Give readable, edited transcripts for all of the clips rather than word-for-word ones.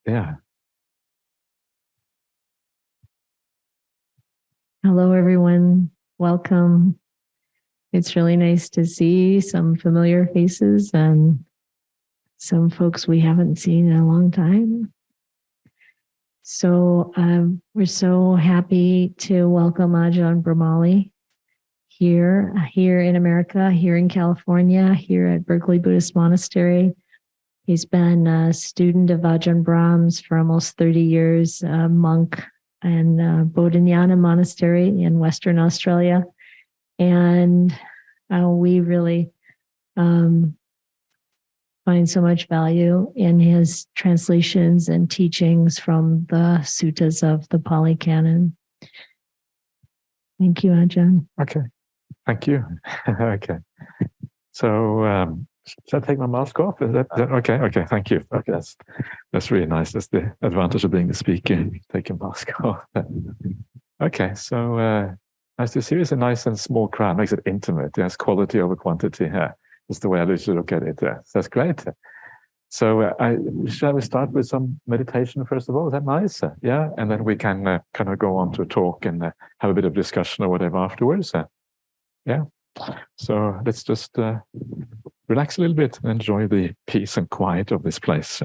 Yeah. Hello, everyone. Welcome. It's really nice to see some familiar faces and some folks we haven't seen in a long time. So we're so happy to welcome Ajahn Brahmali here in America, here in California, here at Berkeley Buddhist Monastery. He's been a student of Ajahn Brahms for almost 30 years, a monk in Bodhinyana Monastery in Western Australia. And we really find so much value in his translations and teachings from the suttas of the Pali Canon. Thank you, Ajahn. Okay. Thank you. Okay. So, should I take my mask off? Is that okay? Okay. Thank you. Okay. That's really nice. That's the advantage of being the speaker. Take your mask off. Okay. So, nice to see you. It's a nice and small crowd. Makes it intimate. Yes. Quality over quantity. That's the way I usually look at it. So that's great. So, shall we start with some meditation first of all? Is that nice? Yeah. And then we can kind of go on to a talk and have a bit of discussion or whatever afterwards. Yeah. So let's just relax a little bit and enjoy the peace and quiet of this place.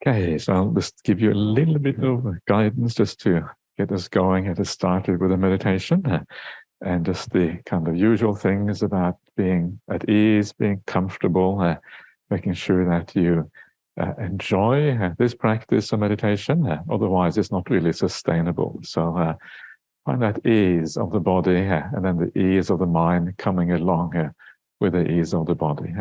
Okay, so I'll just give you a little bit of guidance just to get us going, get us started with a meditation. And just the kind of usual things about being at ease, being comfortable, making sure that you enjoy this practice of meditation. Otherwise, it's not really sustainable. So find that ease of the body and then the ease of the mind coming along with the ease of the body.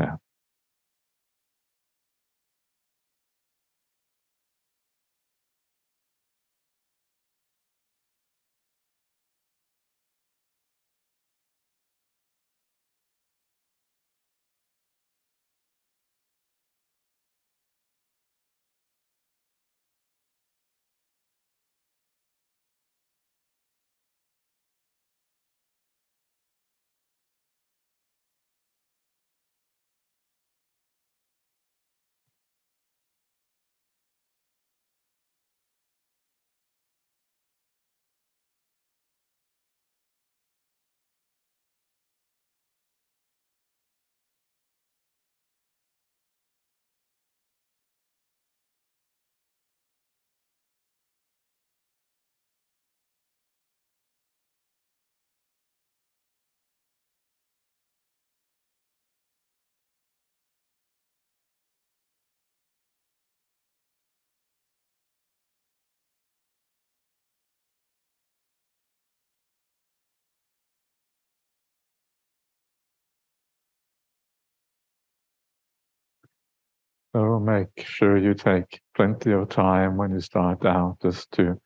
So make sure you take plenty of time when you start out just to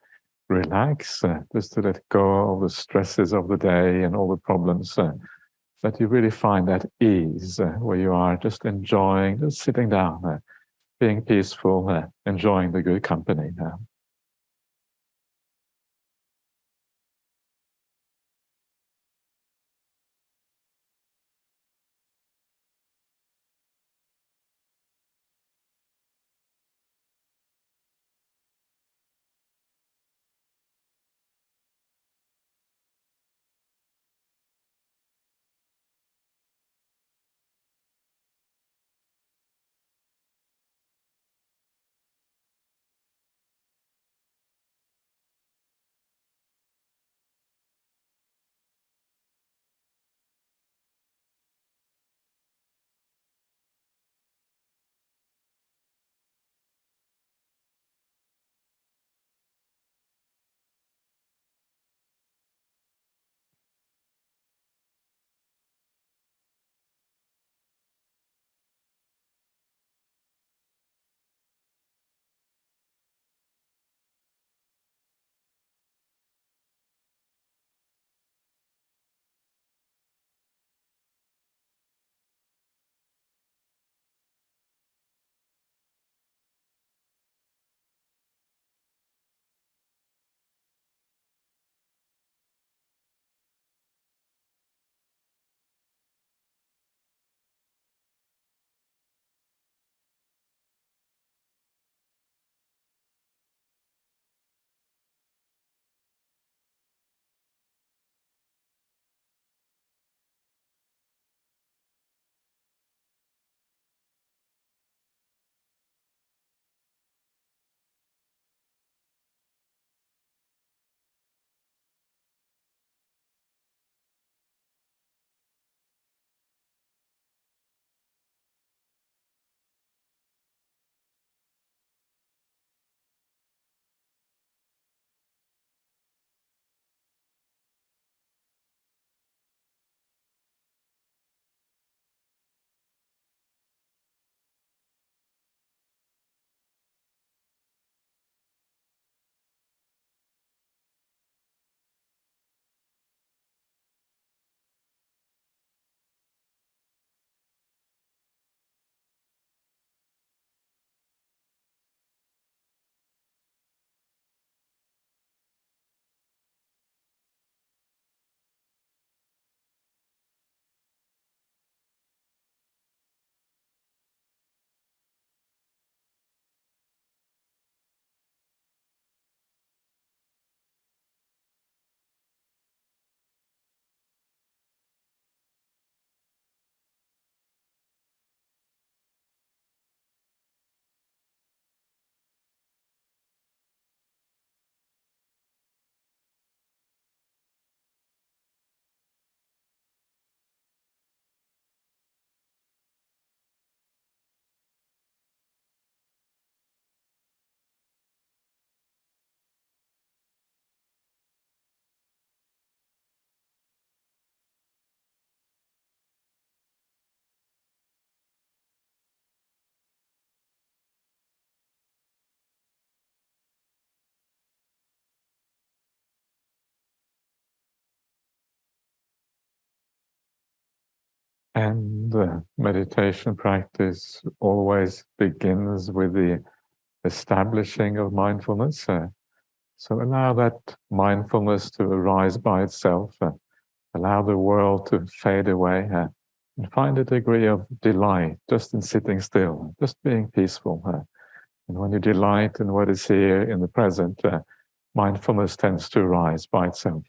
relax, just to let go of the stresses of the day and all the problems, that you really find that ease where you are just enjoying, just sitting down, being peaceful, enjoying the good company. And meditation practice always begins with the establishing of mindfulness. So allow that mindfulness to arise by itself. Allow the world to fade away. And find a degree of delight just in sitting still, just being peaceful. And when you delight in what is here in the present, mindfulness tends to arise by itself.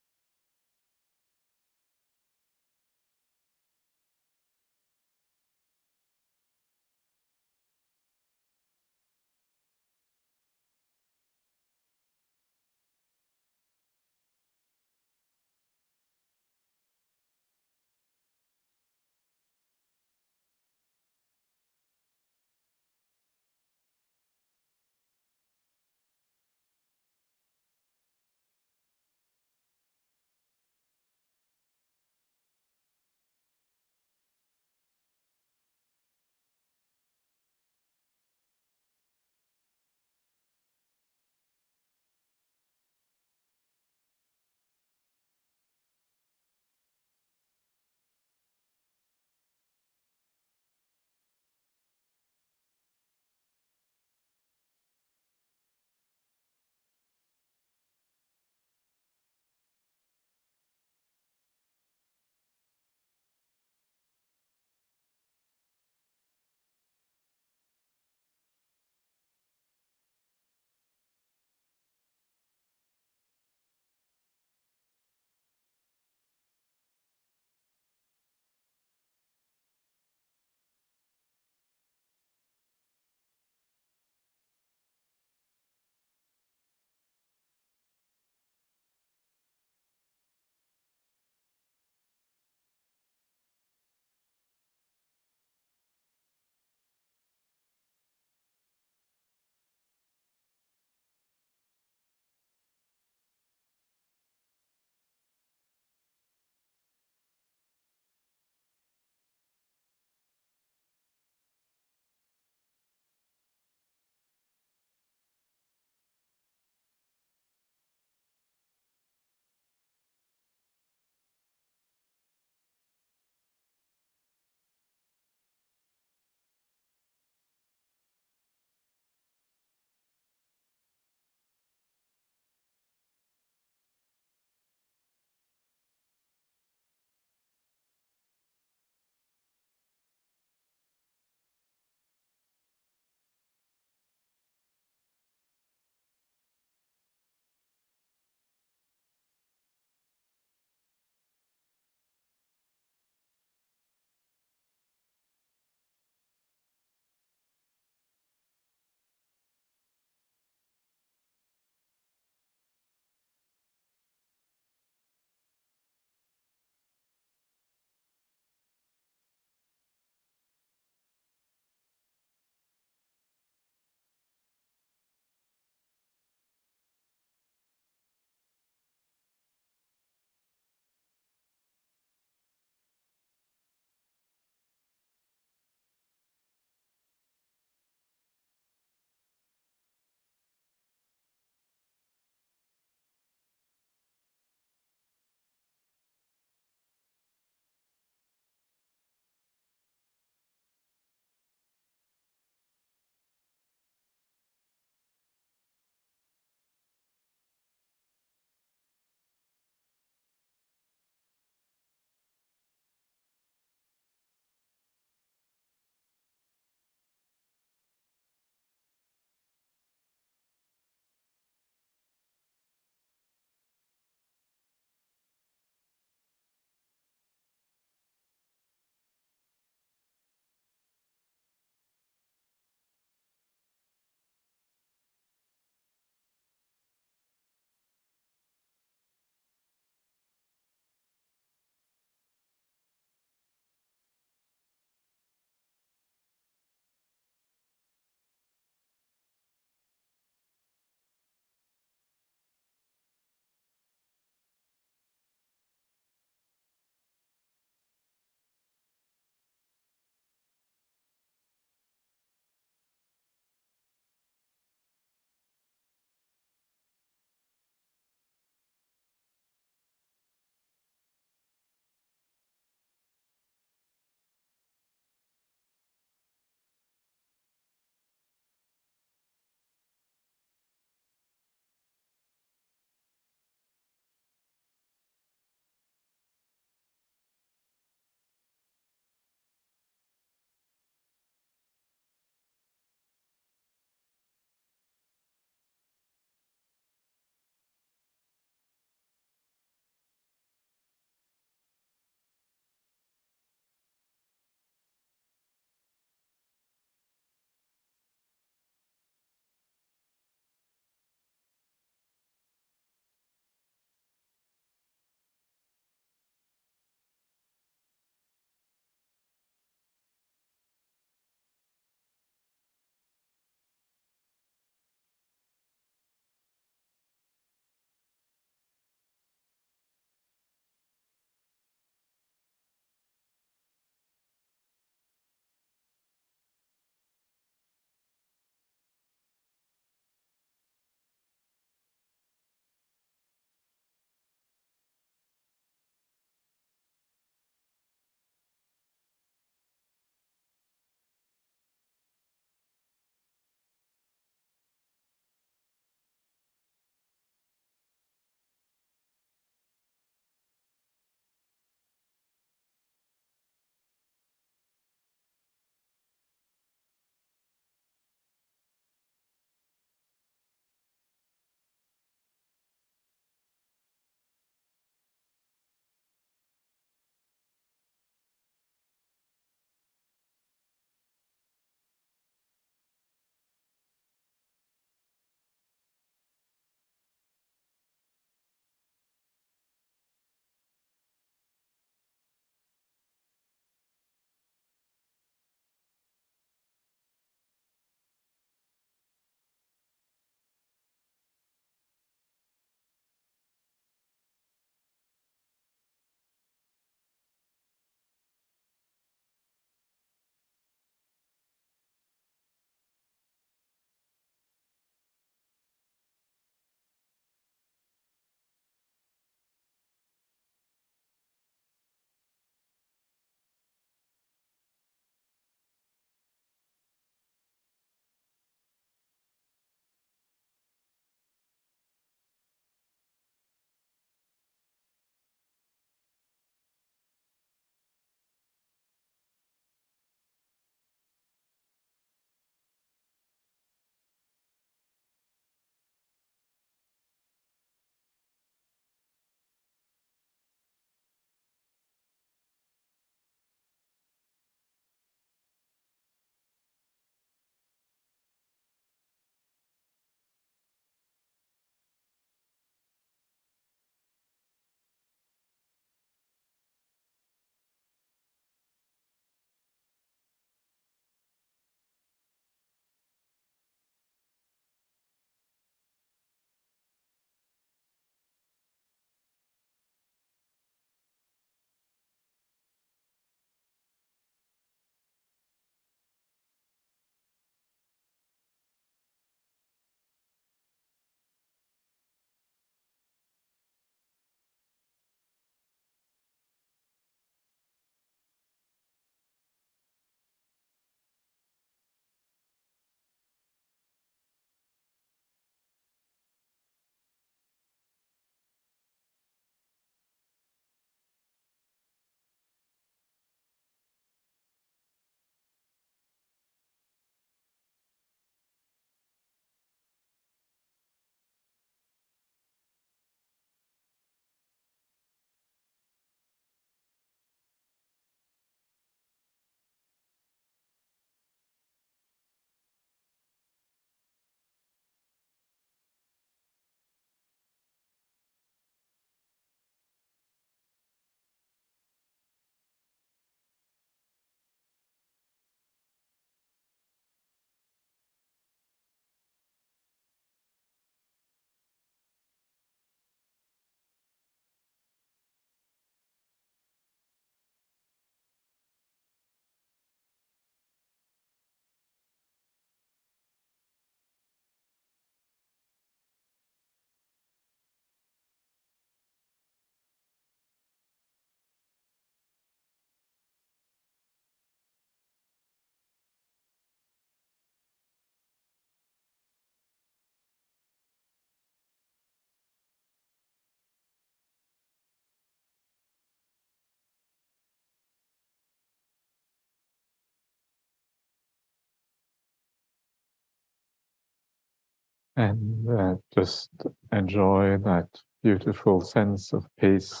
And just enjoy that beautiful sense of peace,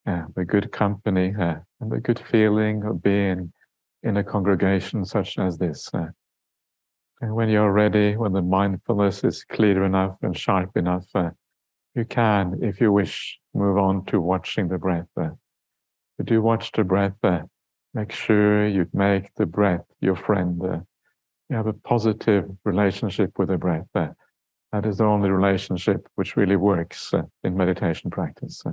the good company, and the good feeling of being in a congregation such as this. And when you're ready, when the mindfulness is clear enough and sharp enough, you can, if you wish, move on to watching the breath. But do watch the breath. Make sure you make the breath your friend. You have a positive relationship with the breath. That is the only relationship which really works in meditation practice.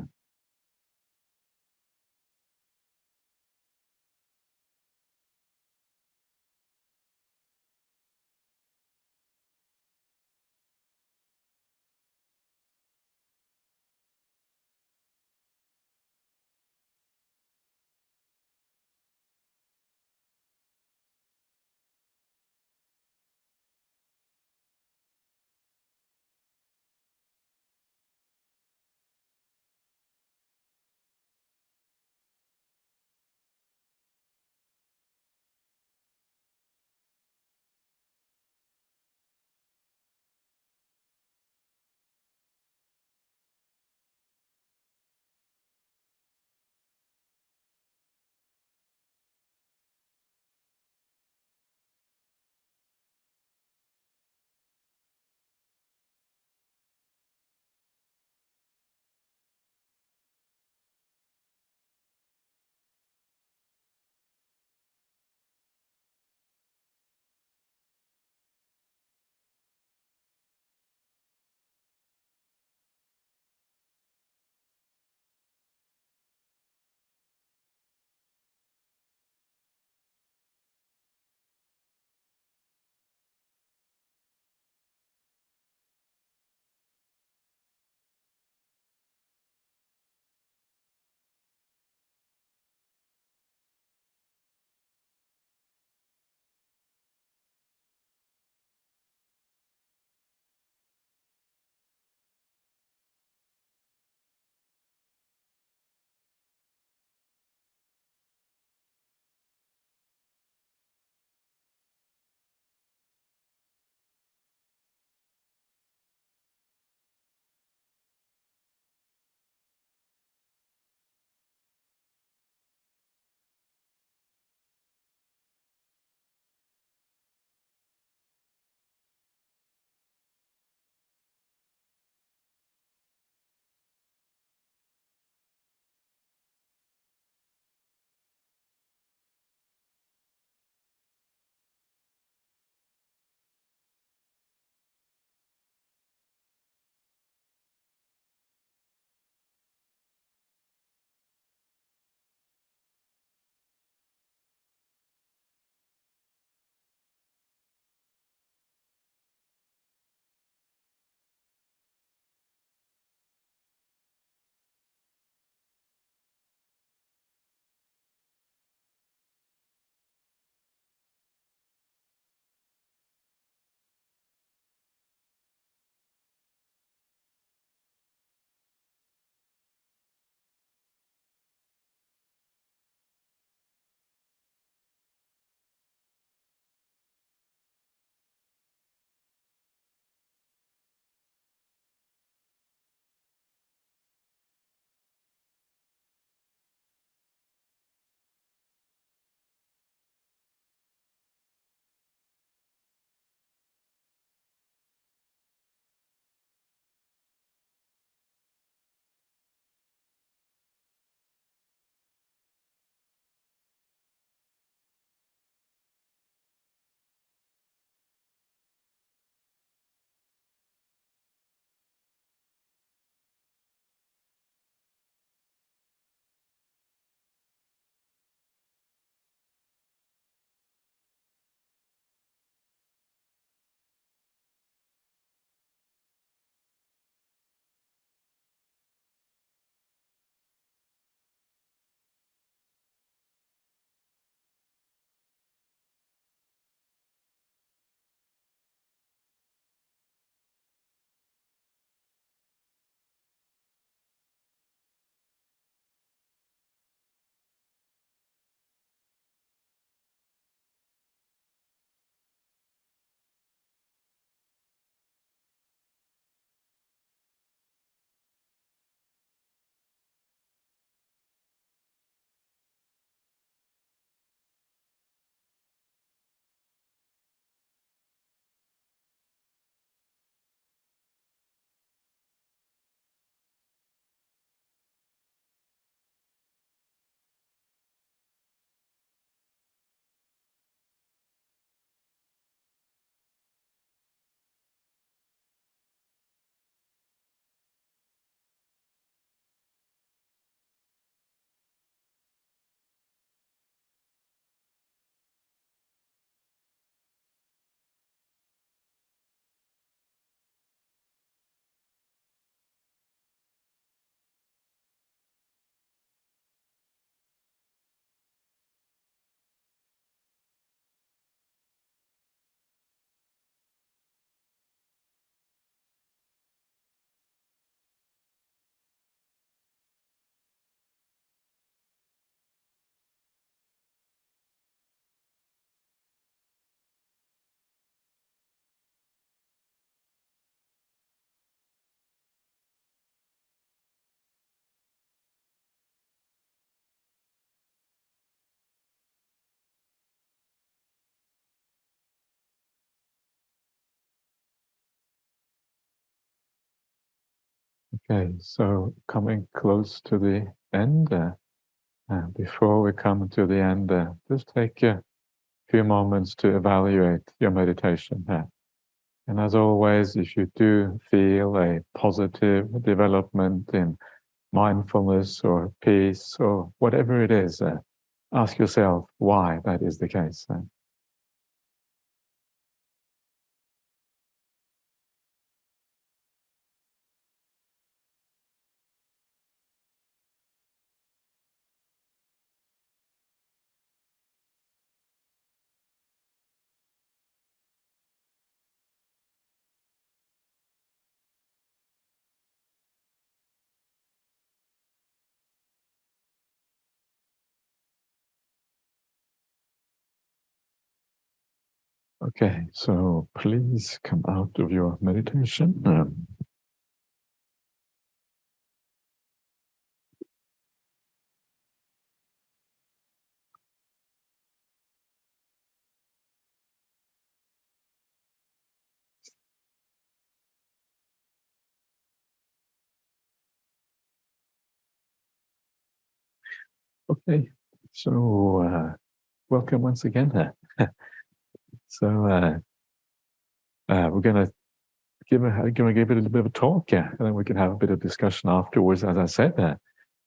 Okay, so coming close to the end, before we come to the end, just take a few moments to evaluate your meditation. And as always, if you do feel a positive development in mindfulness or peace or whatever it is, ask yourself why that is the case. Okay, so please come out of your meditation. Okay, so welcome once again. So we're going to give it a little bit of a talk, and then we can have a bit of discussion afterwards, as I said.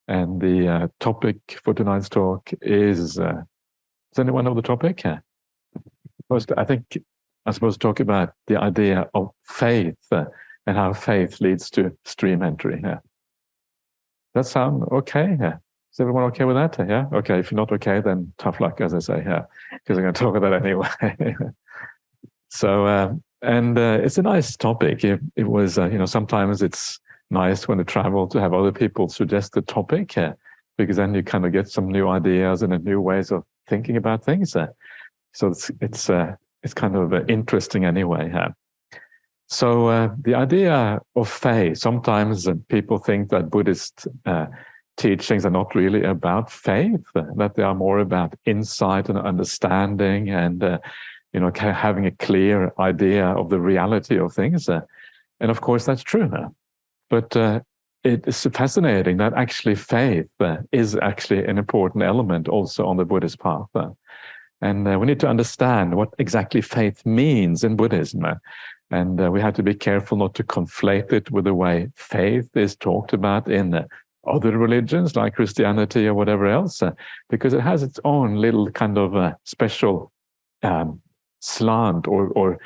And the topic for tonight's talk is, does anyone know the topic? I think I'm supposed to talk about the idea of faith and how faith leads to stream entry. Does that sound okay? Is everyone okay with that? Yeah? Okay, if you're not okay, then tough luck, as I say, because I'm going to talk about that anyway. So, it's a nice topic. It was, sometimes it's nice when you travel to have other people suggest the topic, because then you kind of get some new ideas and new ways of thinking about things. So it's kind of interesting anyway. So the idea of faith, sometimes people think that Buddhist teachings are not really about faith, that they are more about insight and understanding and having a clear idea of the reality of things. And of course, that's true. But it is fascinating that actually faith is actually an important element also on the Buddhist path. And we need to understand what exactly faith means in Buddhism. And we have to be careful not to conflate it with the way faith is talked about in other religions like Christianity or whatever else, because it has its own little kind of special slant or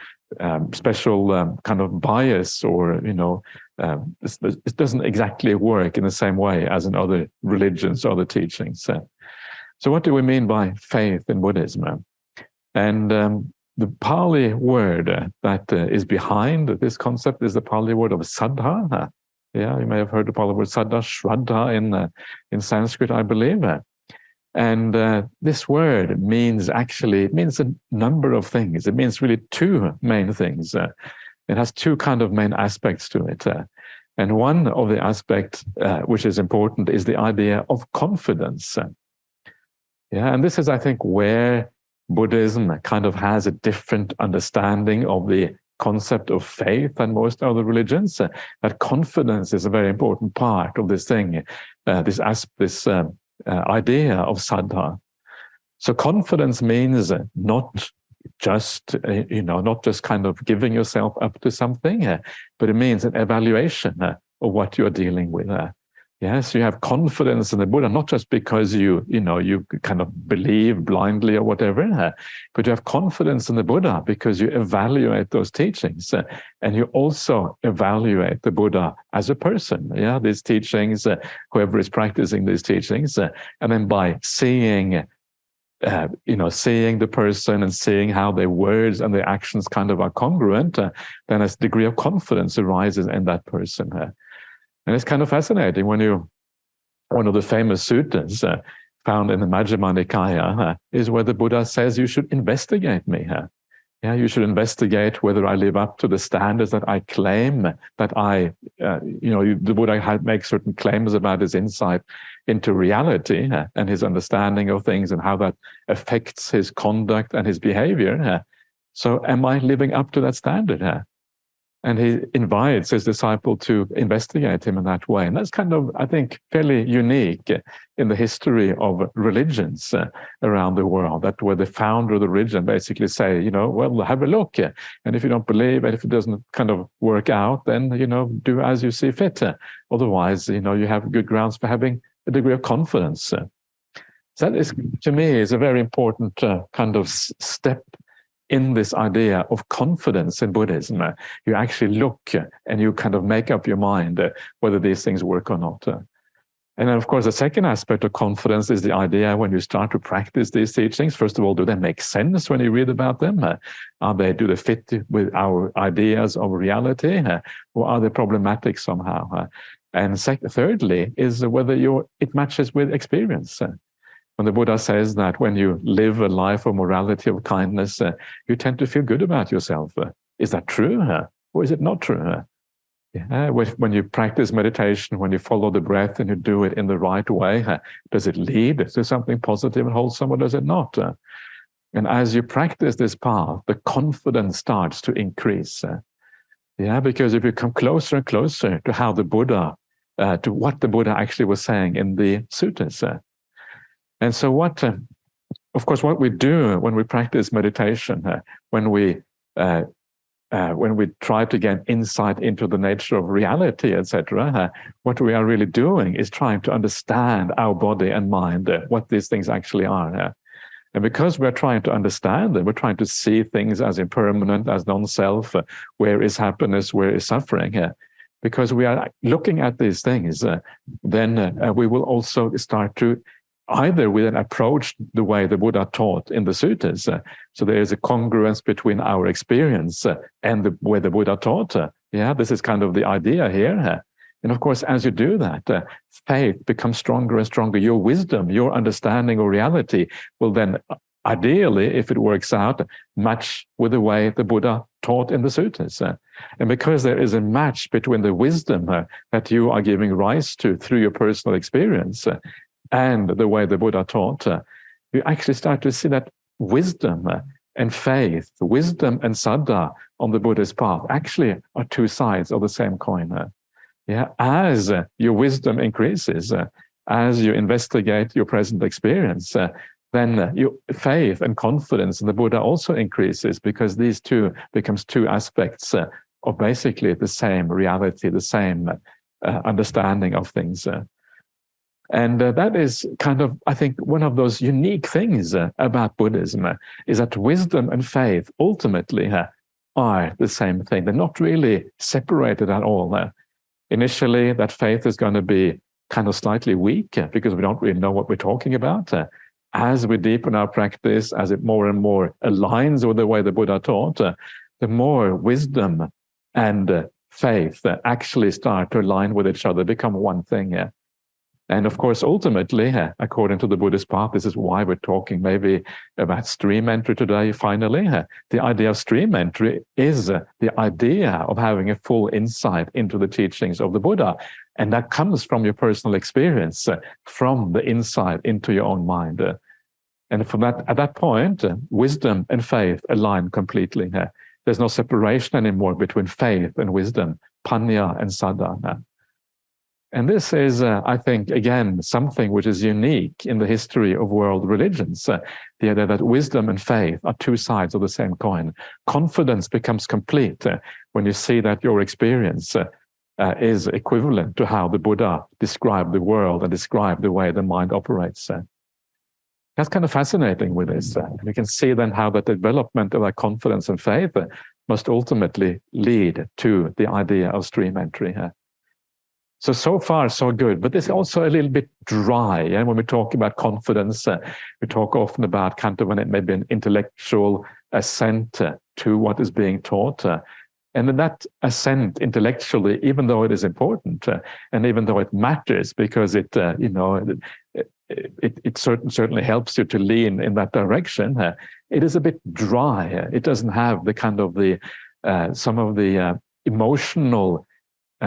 special kind of bias, or it doesn't exactly work in the same way as in other religions, other teachings. So what do we mean by faith in Buddhism? And the Pali word that is behind this concept is the Pali word of saddha. Yeah, you may have heard the Pali word saddha, shraddha in Sanskrit, I believe. And this word means a number of things. It means really two main things. It has two kind of main aspects to it. And one of the aspects which is important is the idea of confidence. Yeah, and this is, I think, where Buddhism kind of has a different understanding of the concept of faith than most other religions. That confidence is a very important part of this thing, this idea of saddha. So confidence means not just kind of giving yourself up to something, but it means an evaluation of what you're dealing with. Yes, you have confidence in the Buddha, not just because you kind of believe blindly or whatever, but you have confidence in the Buddha because you evaluate those teachings, and you also evaluate the Buddha as a person. Yeah, these teachings, whoever is practicing these teachings, and then by seeing the person and seeing how their words and their actions kind of are congruent, then a degree of confidence arises in that person. And it's kind of fascinating when one of the famous suttas found in the Majjhima Nikaya is where the Buddha says you should investigate me. Yeah, you should investigate whether I live up to the standards that I claim, that the Buddha makes certain claims about his insight into reality and his understanding of things and how that affects his conduct and his behavior. So am I living up to that standard? And he invites his disciple to investigate him in that way. And that's kind of, I think, fairly unique in the history of religions around the world, that where the founder of the religion basically say, well, have a look. And if you don't believe, and if it doesn't kind of work out, then, do as you see fit. Otherwise, you have good grounds for having a degree of confidence. So that is, to me, is a very important kind of step in this idea of confidence in Buddhism. You actually look and you kind of make up your mind whether these things work or not. And then, of course, the second aspect of confidence is the idea when you start to practice these teachings. First of all, do they make sense when you read about them? Do they fit with our ideas of reality? Or are they problematic somehow? And thirdly, is whether it matches with experience. When the Buddha says that when you live a life of morality, of kindness, you tend to feel good about yourself. Is that true? Or is it not true? When you practice meditation, when you follow the breath and you do it in the right way, does it lead to something positive and wholesome, or does it not? And as you practice this path, the confidence starts to increase. Because if you come closer and closer to how the Buddha, to what the Buddha actually was saying in the suttas. And so what we do when we practice meditation, when we try to gain insight into the nature of reality, etc., what we are really doing is trying to understand our body and mind, what these things actually are. And because we're trying to understand them, we're trying to see things as impermanent, as non-self, where is happiness, where is suffering. Because we are looking at these things, then we will also start to either with an approach the way the Buddha taught in the suttas. So there is a congruence between our experience and the way the Buddha taught. This is kind of the idea here. And of course, as you do that, faith becomes stronger and stronger. Your wisdom, your understanding of reality will then, ideally, if it works out, match with the way the Buddha taught in the suttas. And because there is a match between the wisdom that you are giving rise to through your personal experience and the way the Buddha taught, you actually start to see that wisdom and faith, wisdom and saddha on the Buddhist path actually are two sides of the same coin. As your wisdom increases, as you investigate your present experience, then your faith and confidence in the Buddha also increases, because these two becomes two aspects of basically the same reality, the same understanding of things. And that is kind of, I think, one of those unique things about Buddhism, is that wisdom and faith ultimately are the same thing. They're not really separated at all. Initially, that faith is going to be kind of slightly weak because we don't really know what we're talking about. As we deepen our practice, as it more and more aligns with the way the Buddha taught, the more wisdom and faith actually start to align with each other, become one thing. And of course, ultimately, according to the Buddhist path, this is why we're talking maybe about stream entry today, finally. The idea of stream entry is the idea of having a full insight into the teachings of the Buddha. And that comes from your personal experience, from the insight into your own mind. And from that, at that point, wisdom and faith align completely. There's no separation anymore between faith and wisdom, panya and saddha. And this is, I think, again, something which is unique in the history of world religions. The idea that wisdom and faith are two sides of the same coin. Confidence becomes complete when you see that your experience is equivalent to how the Buddha described the world and described the way the mind operates. That's kind of fascinating with this. You can see then how the development of that confidence and faith must ultimately lead to the idea of stream entry. So far, so good. But it's also a little bit dry. And when we talk about confidence, we talk often about kind of when it may be an intellectual assent to what is being taught. And then that assent intellectually, even though it is important, and even though it matters, because it certainly helps you to lean in that direction, it is a bit dry. It doesn't have the kind of some of the emotional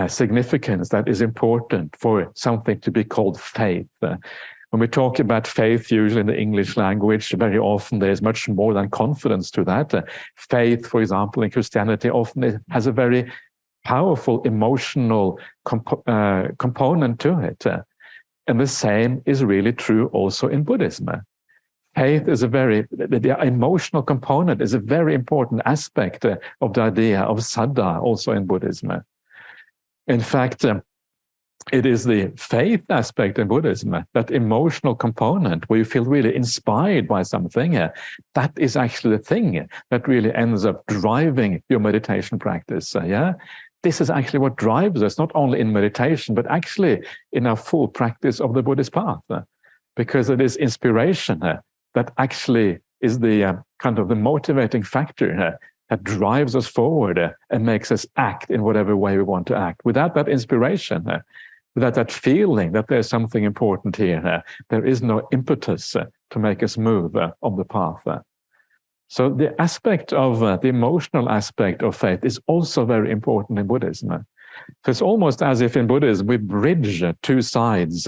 significance that is important for something to be called faith. When we talk about faith, usually in the English language, very often there's much more than confidence to that. Faith, for example, in Christianity often has a very powerful emotional component to it. And the same is really true also in Buddhism. Faith is the emotional component is a very important aspect of the idea of saddha also in Buddhism. In fact, it is the faith aspect in Buddhism, that emotional component where you feel really inspired by something, that is actually the thing that really ends up driving your meditation practice. This is actually what drives us, not only in meditation, but actually in our full practice of the Buddhist path, because it is inspiration that actually is the kind of the motivating factor that drives us forward and makes us act in whatever way we want to act. Without that inspiration, without that feeling that there's something important here, there is no impetus to make us move on the path. So the aspect of the emotional aspect of faith is also very important in Buddhism. So it's almost as if in Buddhism we bridge two sides,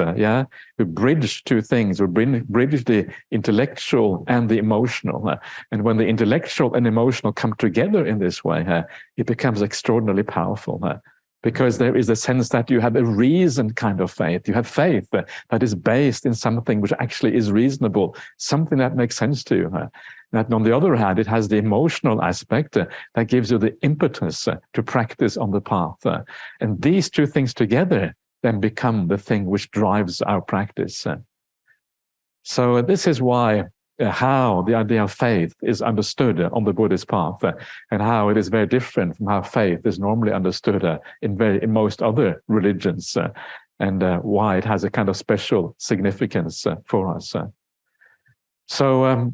we bridge two things, we bridge the intellectual and the emotional. And when the intellectual and emotional come together in this way, it becomes extraordinarily powerful. Because there is a sense that you have a reasoned kind of faith. You have faith that is based in something which actually is reasonable, something that makes sense to you. That on the other hand, it has the emotional aspect that gives you the impetus to practice on the path. And these two things together then become the thing which drives our practice. So this is why how the idea of faith is understood on the Buddhist path, and how it is very different from how faith is normally understood in most other religions, and why it has a kind of special significance for us. So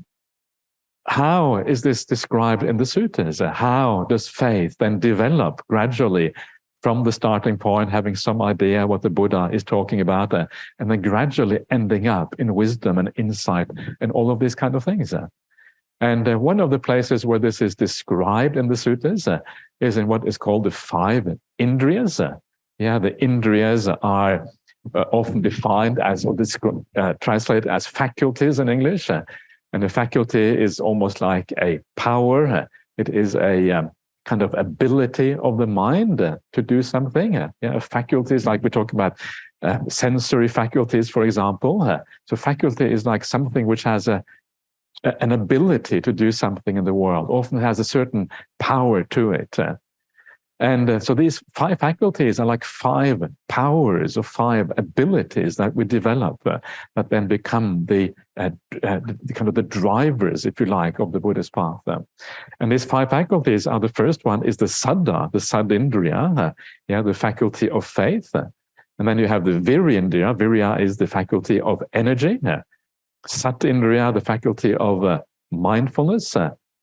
how is this described in the suttas? How does faith then develop gradually from the starting point, having some idea what the Buddha is talking about, and then gradually ending up in wisdom and insight and all of these kind of things? And one of the places where this is described in the suttas is in what is called the 5 indriyas. The indriyas are often defined as, or translated as faculties in English. And the faculty is almost like a power. It is a kind of ability of the mind to do something. Faculties, like we talk about sensory faculties, for example. So faculty is like something which has an ability to do something in the world, often has a certain power to it. And so these 5 faculties are like 5 powers or 5 abilities that we develop that then become the kind of the drivers, if you like, of the Buddhist path. And these 5 faculties are, the first one is the saddha, the saddindriya, the faculty of faith. And then you have the virindriya. Virya is the faculty of energy. Satindriya, the faculty of mindfulness.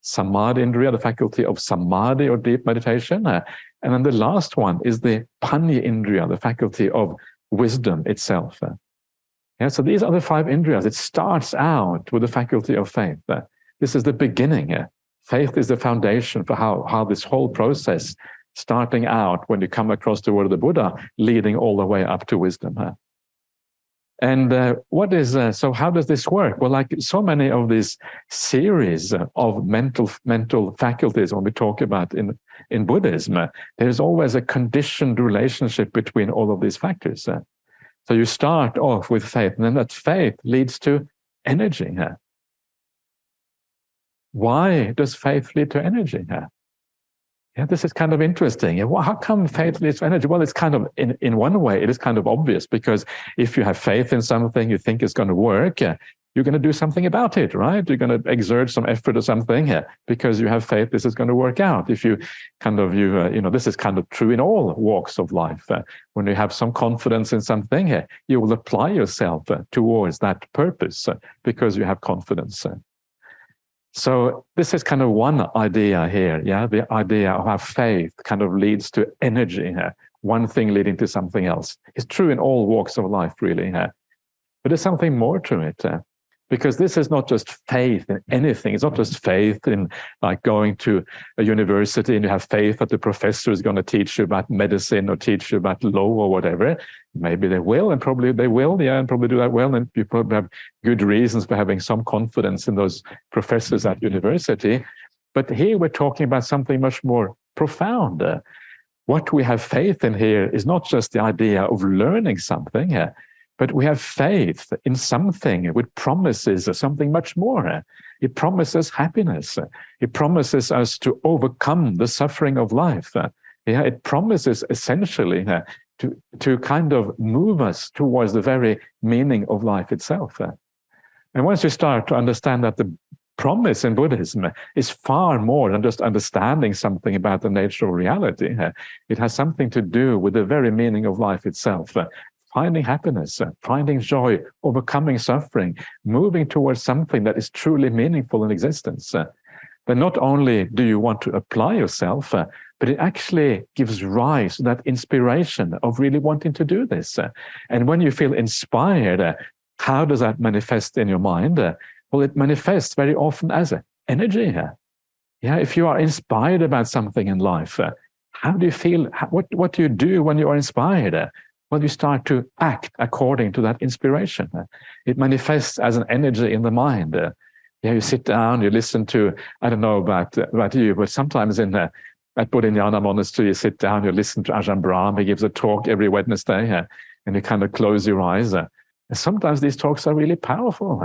Samadindriya, the faculty of samadhi or deep meditation. And then the last one is the panya-indriya, the faculty of wisdom itself. So these are the 5 indriyas. It starts out with the faculty of faith. This is the beginning. Faith is the foundation for how this whole process, starting out when you come across the word of the Buddha, leading all the way up to wisdom. And so how does this work? Well, like so many of these series of mental faculties, when we talk about in Buddhism, there's always a conditioned relationship between all of these factors. So you start off with faith, and then that faith leads to energy. Why does faith lead to energy? This is kind of interesting. How come faith leads to energy? Well, it's kind of, in one way, it is kind of obvious, because if you have faith in something you think is going to work, you're going to do something about it, right? You're going to exert some effort or something because you have faith this is going to work out. If you kind of, this is kind of true in all walks of life. When you have some confidence in something, you will apply yourself towards that purpose because you have confidence. So this is kind of one idea here, the idea of how faith kind of leads to energy, one thing leading to something else. It's true in all walks of life, really. But there's something more to it, because this is not just faith in anything. It's not just faith in like going to a university and you have faith that the professor is going to teach you about medicine or teach you about law or whatever. Maybe they will, and probably they will, and probably do that well. And you probably have good reasons for having some confidence in those professors at university. But here we're talking about something much more profound. what we have faith in here is not just the idea of learning something, but we have faith in something which promises something much more. It promises happiness. It promises us to overcome the suffering of life. It promises essentially to kind of move us towards the very meaning of life itself. And once you start to understand that the promise in Buddhism is far more than just understanding something about the nature of reality, it has something to do with the very meaning of life itself. Finding happiness, finding joy, overcoming suffering, moving towards something that is truly meaningful in existence. Then not only do you want to apply yourself, but it actually gives rise to that inspiration of really wanting to do this. And when you feel inspired, how does that manifest in your mind? Well, it manifests very often as energy. If you are inspired about something in life, how do you feel? What do you do when you are inspired? Well, you start to act according to that inspiration. It manifests as an energy in the mind. You sit down, you listen to, I don't know about you, but sometimes at Bodhinyana Monastery, you sit down, you listen to Ajahn Brahmali. He gives a talk every Wednesday, and you kind of close your eyes. And sometimes these talks are really powerful.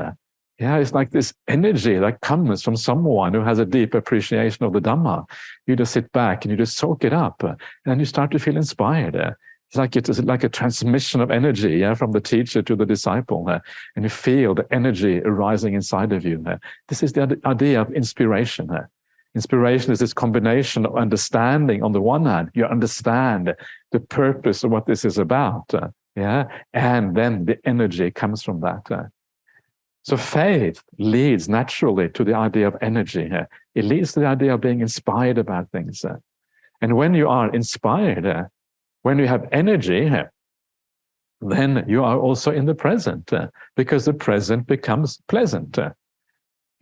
It's like this energy that comes from someone who has a deep appreciation of the Dhamma. You just sit back and you just soak it up, and then you start to feel inspired. It's like a transmission of energy from the teacher to the disciple, and you feel the energy arising inside of you. This is the idea of inspiration. Inspiration is this combination of understanding. On the one hand, you understand the purpose of what this is about, and then the energy comes from that. So faith leads naturally to the idea of energy. It leads to the idea of being inspired about things. And when you are inspired, when you have energy, then you are also in the present, because the present becomes pleasant.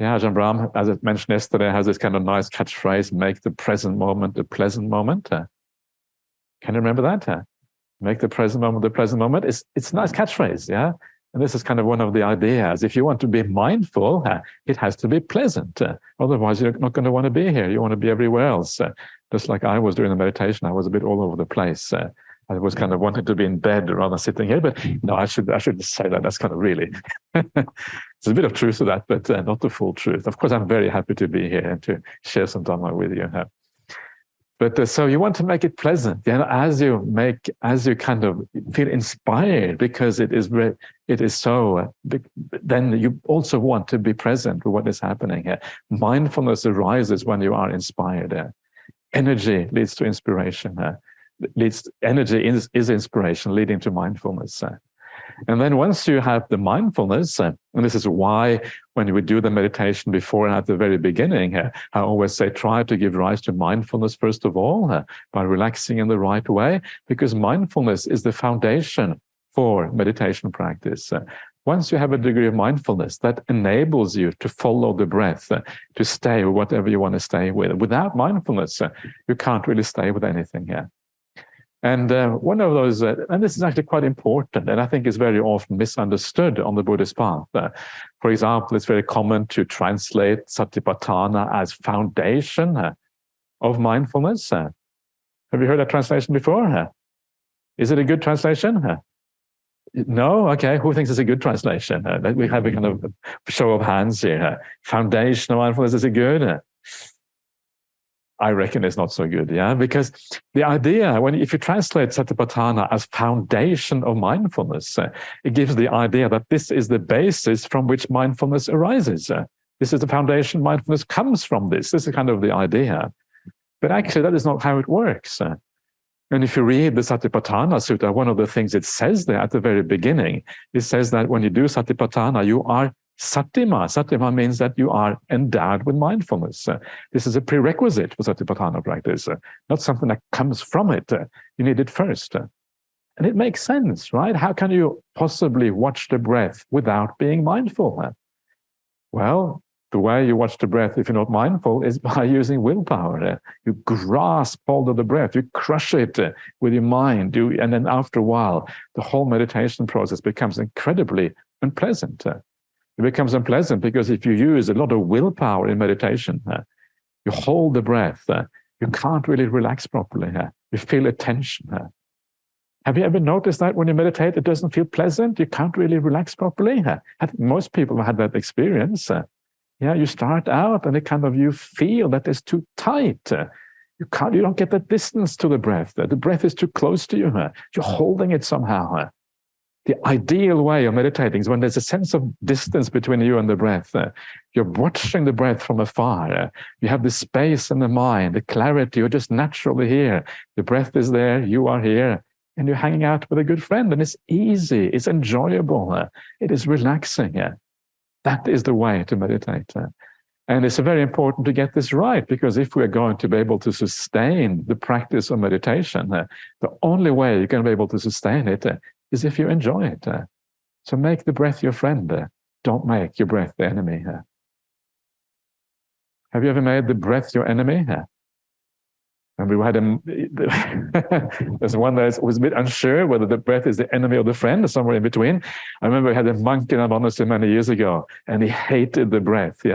Ajahn Brahm, as I mentioned yesterday, has this kind of nice catchphrase, make the present moment a pleasant moment. Can you remember that? Make the present moment a pleasant moment. It's a nice catchphrase, And this is kind of one of the ideas. If you want to be mindful, it has to be pleasant. Otherwise, you're not going to want to be here. You want to be everywhere else. Just like I was during the meditation, I was a bit all over the place. I was kind of wanting to be in bed rather than sitting here. But no, I should say that. That's kind of really, there's a bit of truth to that, but not the full truth. Of course, I'm very happy to be here and to share some Dhamma with you. But so you want to make it pleasant, as you kind of feel inspired, because it is so. Then you also want to be present with what is happening here. Mindfulness arises when you are inspired. Energy leads to inspiration. Energy is inspiration, leading to mindfulness. And then once you have the mindfulness, and this is why when we do the meditation before and at the very beginning, I always say, try to give rise to mindfulness first of all, by relaxing in the right way, because mindfulness is the foundation for meditation practice. Once you have a degree of mindfulness, that enables you to follow the breath, to stay with whatever you want to stay with. Without mindfulness, you can't really stay with anything here. And one of those, and this is actually quite important, and I think is very often misunderstood on the Buddhist path. For example, it's very common to translate Satipatthana as foundation of mindfulness. Have you heard that translation before? Is it a good translation? No? Okay. Who thinks it's a good translation? We have a kind of show of hands here. Foundation of mindfulness, is it good? I reckon it's not so good, because the idea, if you translate Satipatthana as foundation of mindfulness, it gives the idea that this is the basis from which mindfulness arises. This is the foundation mindfulness comes from this. This is kind of the idea. But actually, that is not how it works. And if you read the Satipatthana Sutta, one of the things it says there at the very beginning, it says that when you do Satipatthana, you are Satima. Satima means that you are endowed with mindfulness. This is a prerequisite for Satipatthana practice, not something that comes from it. You need it first. And it makes sense, right? How can you possibly watch the breath without being mindful? Well, the way you watch the breath, if you're not mindful, is by using willpower. You grasp hold of the breath, you crush it with your mind, and then after a while, the whole meditation process becomes incredibly unpleasant. It becomes unpleasant because if you use a lot of willpower in meditation, you hold the breath, you can't really relax properly. You feel a tension. Have you ever noticed that when you meditate, it doesn't feel pleasant? You can't really relax properly? Most people have had that experience. You start out and you feel that it's too tight. You don't get that distance to the breath. The breath is too close to you. You're holding it somehow. The ideal way of meditating is when there's a sense of distance between you and the breath. You're watching the breath from afar. You have the space in the mind, the clarity. You're just naturally here. The breath is there. You are here. And you're hanging out with a good friend. And it's easy. It's enjoyable. It is relaxing. That is the way to meditate. And it's very important to get this right, because if we're going to be able to sustain the practice of meditation, the only way you're going to be able to sustain it is if you enjoy it. So make the breath your friend. Don't make your breath the enemy. Have you ever made the breath your enemy? And we had there's one that was a bit unsure whether the breath is the enemy or the friend, or somewhere in between. I remember we had a monk in our monastery many years ago, and he hated the breath. He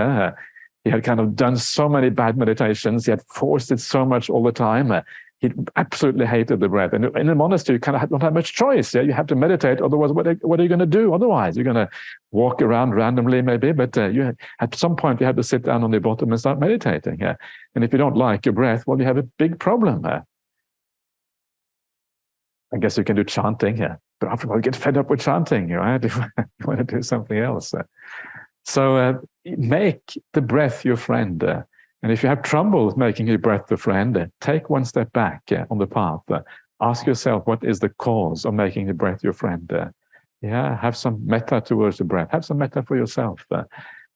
had done so many bad meditations. He had forced it so much all the time. He absolutely hated the breath. And in a monastery, you don't have much choice. You have to meditate. Otherwise, what are you going to do? Otherwise, you're going to walk around randomly, maybe. But at some point, you have to sit down on the bottom and start meditating. And if you don't like your breath, well, you have a big problem. I guess you can do chanting. But after a while, you get fed up with chanting, right? If you want to do something else. So make the breath your friend. And if you have trouble making your breath your friend, take one step back on the path. Ask yourself, what is the cause of making the breath your friend? Have some metta towards the breath. Have some metta for yourself.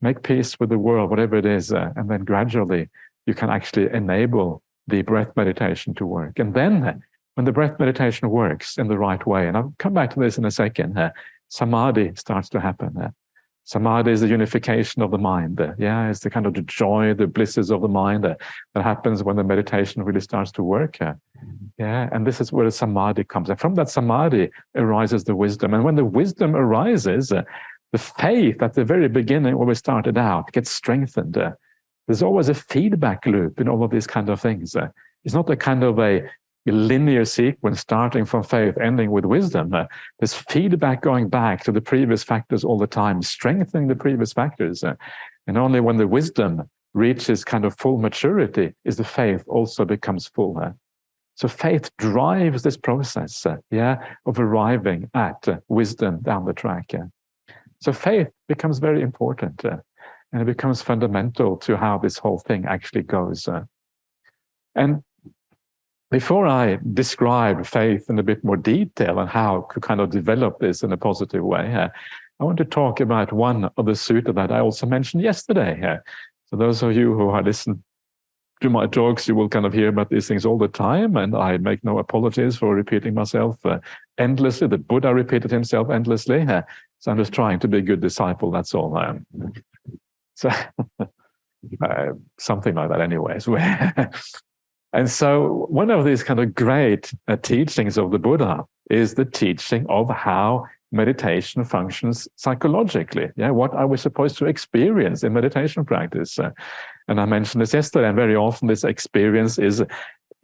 Make peace with the world, whatever it is. And then gradually, you can actually enable the breath meditation to work. And then, when the breath meditation works in the right way, and I'll come back to this in a second, samadhi starts to happen. Samadhi is the unification of the mind. It's the the joy, the blisses of the mind that happens when the meditation really starts to work. And this is where the samadhi comes. And from that samadhi arises the wisdom. And when the wisdom arises, the faith at the very beginning, when we started out, gets strengthened. There's always a feedback loop in all of these kind of things. It's not a linear sequence starting from faith, ending with wisdom. There's feedback going back to the previous factors all the time, strengthening the previous factors. And only when the wisdom reaches full maturity is the faith also becomes full. So faith drives this process, of arriving at wisdom down the track. So faith becomes very important, and it becomes fundamental to how this whole thing actually goes. And before I describe faith in a bit more detail and how to develop this in a positive way, I want to talk about one of the sutta that I also mentioned yesterday. So those of you who are listening to my talks, you will hear about these things all the time, and I make no apologies for repeating myself endlessly. The Buddha repeated himself endlessly, so I'm just trying to be a good disciple, that's all. So something like that anyways. And so one of these great teachings of the Buddha is the teaching of how meditation functions psychologically. What are we supposed to experience in meditation practice? And I mentioned this yesterday, and very often this experience is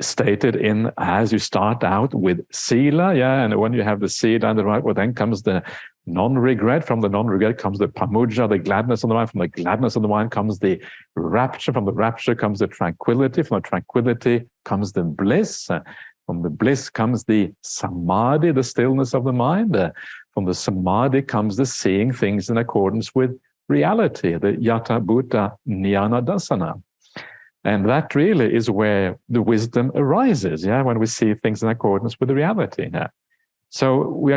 stated as you start out with sila, and when you have the sila and the right, well, then comes the non-regret. From the non-regret comes the pamudja, the gladness of the mind. From the gladness of the mind comes the rapture. From the rapture comes the tranquility. From the tranquility comes the bliss. From the bliss comes the samadhi, the stillness of the mind. From the samadhi comes the seeing things in accordance with reality, the yata bhuta jnana dasana. And that really is where the wisdom arises, when we see things in accordance with the reality. So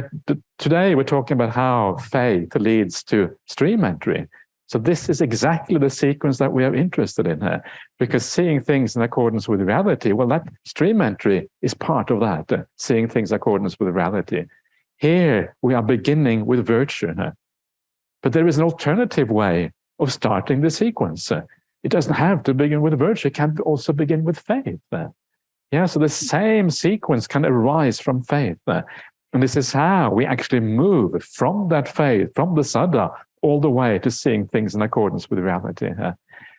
today we're talking about how faith leads to stream entry. So this is exactly the sequence that we are interested in here, because seeing things in accordance with reality, well, that stream entry is part of that, seeing things in accordance with reality. Here we are beginning with virtue, but there is an alternative way of starting the sequence. It doesn't have to begin with virtue, it can also begin with faith. So the same sequence can arise from faith. And this is how we actually move from that faith, from the saddha, all the way to seeing things in accordance with reality.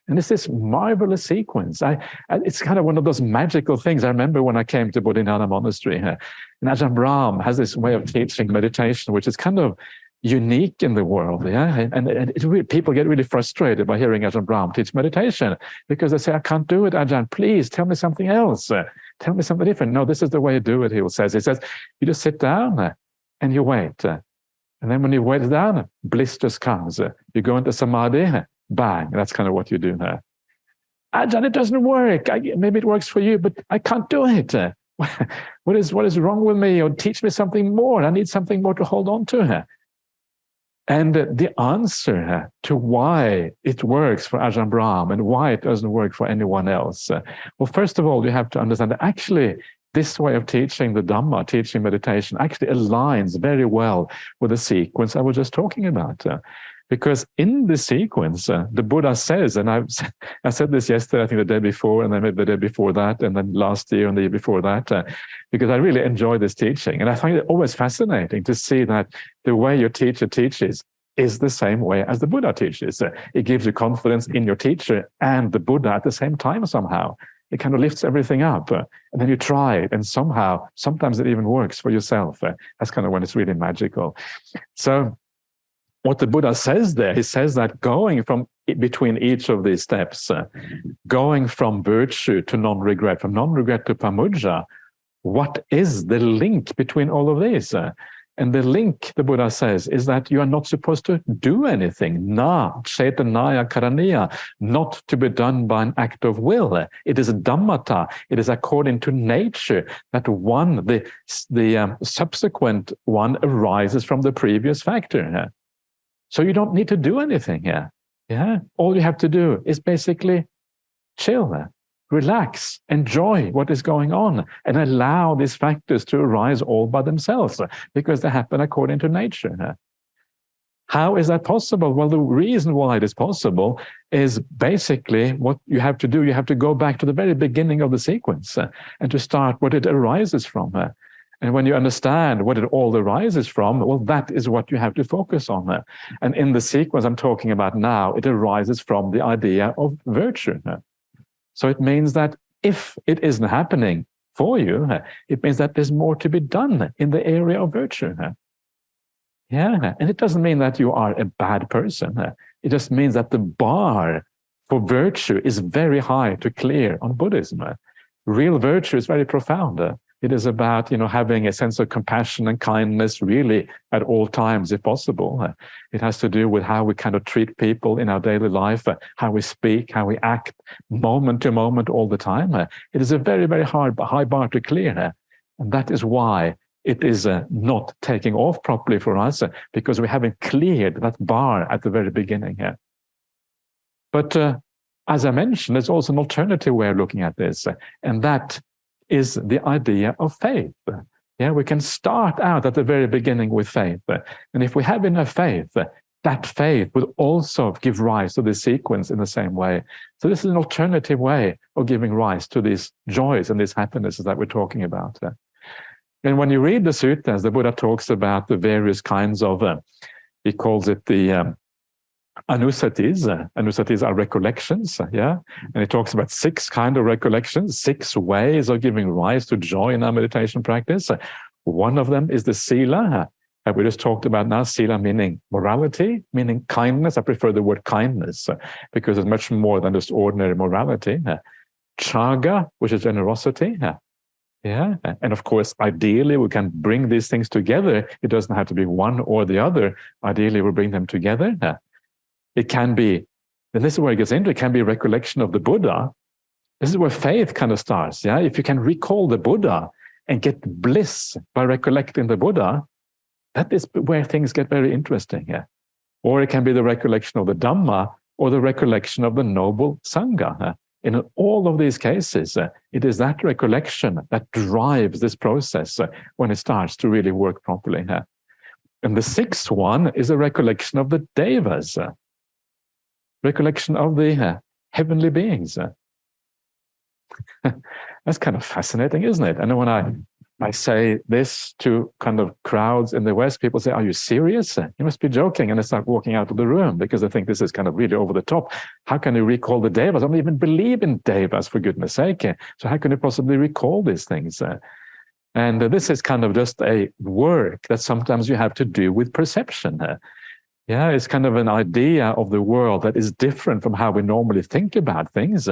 And it's this marvelous sequence. It's kind of one of those magical things. I remember when I came to Berkeley Monastery, and Ajahn Brahm has this way of teaching meditation, which is kind of unique in the world. Yeah, and people get really frustrated by hearing Ajahn Brahm teach meditation because they say, I can't do it, Ajahn, please tell me something else. Tell me something different. No, this is the way you do it, he says. He says, you just sit down and you wait. And then when you wait down, bliss just comes. You go into samadhi, bang, that's kind of what you do now. Ajahn, it doesn't work. Maybe it works for you, but I can't do it. What is wrong with me? Or teach me something more. I need something more to hold on to. And the answer to why it works for Ajahn Brahm and why it doesn't work for anyone else. Well, first of all, you have to understand that actually this way of teaching the Dhamma, teaching meditation, actually aligns very well with the sequence I was just talking about. Because in the sequence, the Buddha says, and I said this yesterday, I think the day before, and then maybe the day before that, and then last year and the year before that, because I really enjoy this teaching. And I find it always fascinating to see that the way your teacher teaches is the same way as the Buddha teaches. It gives you confidence in your teacher and the Buddha at the same time somehow. It kind of lifts everything up. And then you try it, and somehow, sometimes it even works for yourself. That's kind of when it's really magical. So, what the Buddha says there, he says that going from between each of these steps, going from virtue to non-regret, from non-regret to pamudja, what is the link between all of these? And the link, the Buddha says, is that you are not supposed to do anything. Na chetanaya karaniya, not to be done by an act of will. It is dhammata. It is according to nature that one, the subsequent one, arises from the previous factor. So you don't need to do anything here. Yeah, all you have to do is basically chill, relax, enjoy what is going on, and allow these factors to arise all by themselves because they happen according to nature. How is that possible? Well, the reason why it is possible is basically what you have to do. You have to go back to the very beginning of the sequence and to start what it arises from. And when you understand what it all arises from, well, that is what you have to focus on. And in the sequence I'm talking about now, it arises from the idea of virtue. So it means that if it isn't happening for you, it means that there's more to be done in the area of virtue. Yeah, and it doesn't mean that you are a bad person. It just means that the bar for virtue is very high to clear on Buddhism. Real virtue is very profound. It is about, having a sense of compassion and kindness really at all times, if possible. It has to do with how we kind of treat people in our daily life, how we speak, how we act, moment to moment, all the time. It is a very, very high bar to clear. And that is why it is not taking off properly for us, because we haven't cleared that bar at the very beginning here. But as I mentioned, there's also an alternative way of looking at this, and that is the idea of faith. Yeah, we can start out at the very beginning with faith. And if we have enough faith, that faith will also give rise to this sequence in the same way. So this is an alternative way of giving rise to these joys and these happinesses that we're talking about. And when you read the suttas, the Buddha talks about the various kinds of, he calls it the anusatis. Anusatis are recollections, yeah? And he talks about 6 kinds of recollections, 6 ways of giving rise to joy in our meditation practice. One of them is the sila, that we just talked about now. Sila meaning morality, meaning kindness. I prefer the word kindness because it's much more than just ordinary morality. Chaga, which is generosity. Yeah, and of course, ideally, we can bring these things together. It doesn't have to be one or the other. Ideally, we'll bring them together. It can be, and this is where it gets into, it can be a recollection of the Buddha. This is where faith kind of starts. Yeah, if you can recall the Buddha and get bliss by recollecting the Buddha, that is where things get very interesting. Yeah, or it can be the recollection of the Dhamma or the recollection of the noble Sangha. In all of these cases, it is that recollection that drives this process when it starts to really work properly. And the 6th one is a recollection of the Devas. Recollection of the heavenly beings. That's kind of fascinating, isn't it? And when I I say this to kind of crowds in the West, people say, are you serious? You must be joking. And they start walking out of the room because they think this is kind of really over the top. How can you recall the devas? I don't even believe in devas, for goodness sake. So how can you possibly recall these things? And this is kind of just a work that sometimes you have to do with perception. Yeah, it's kind of an idea of the world that is different from how we normally think about things.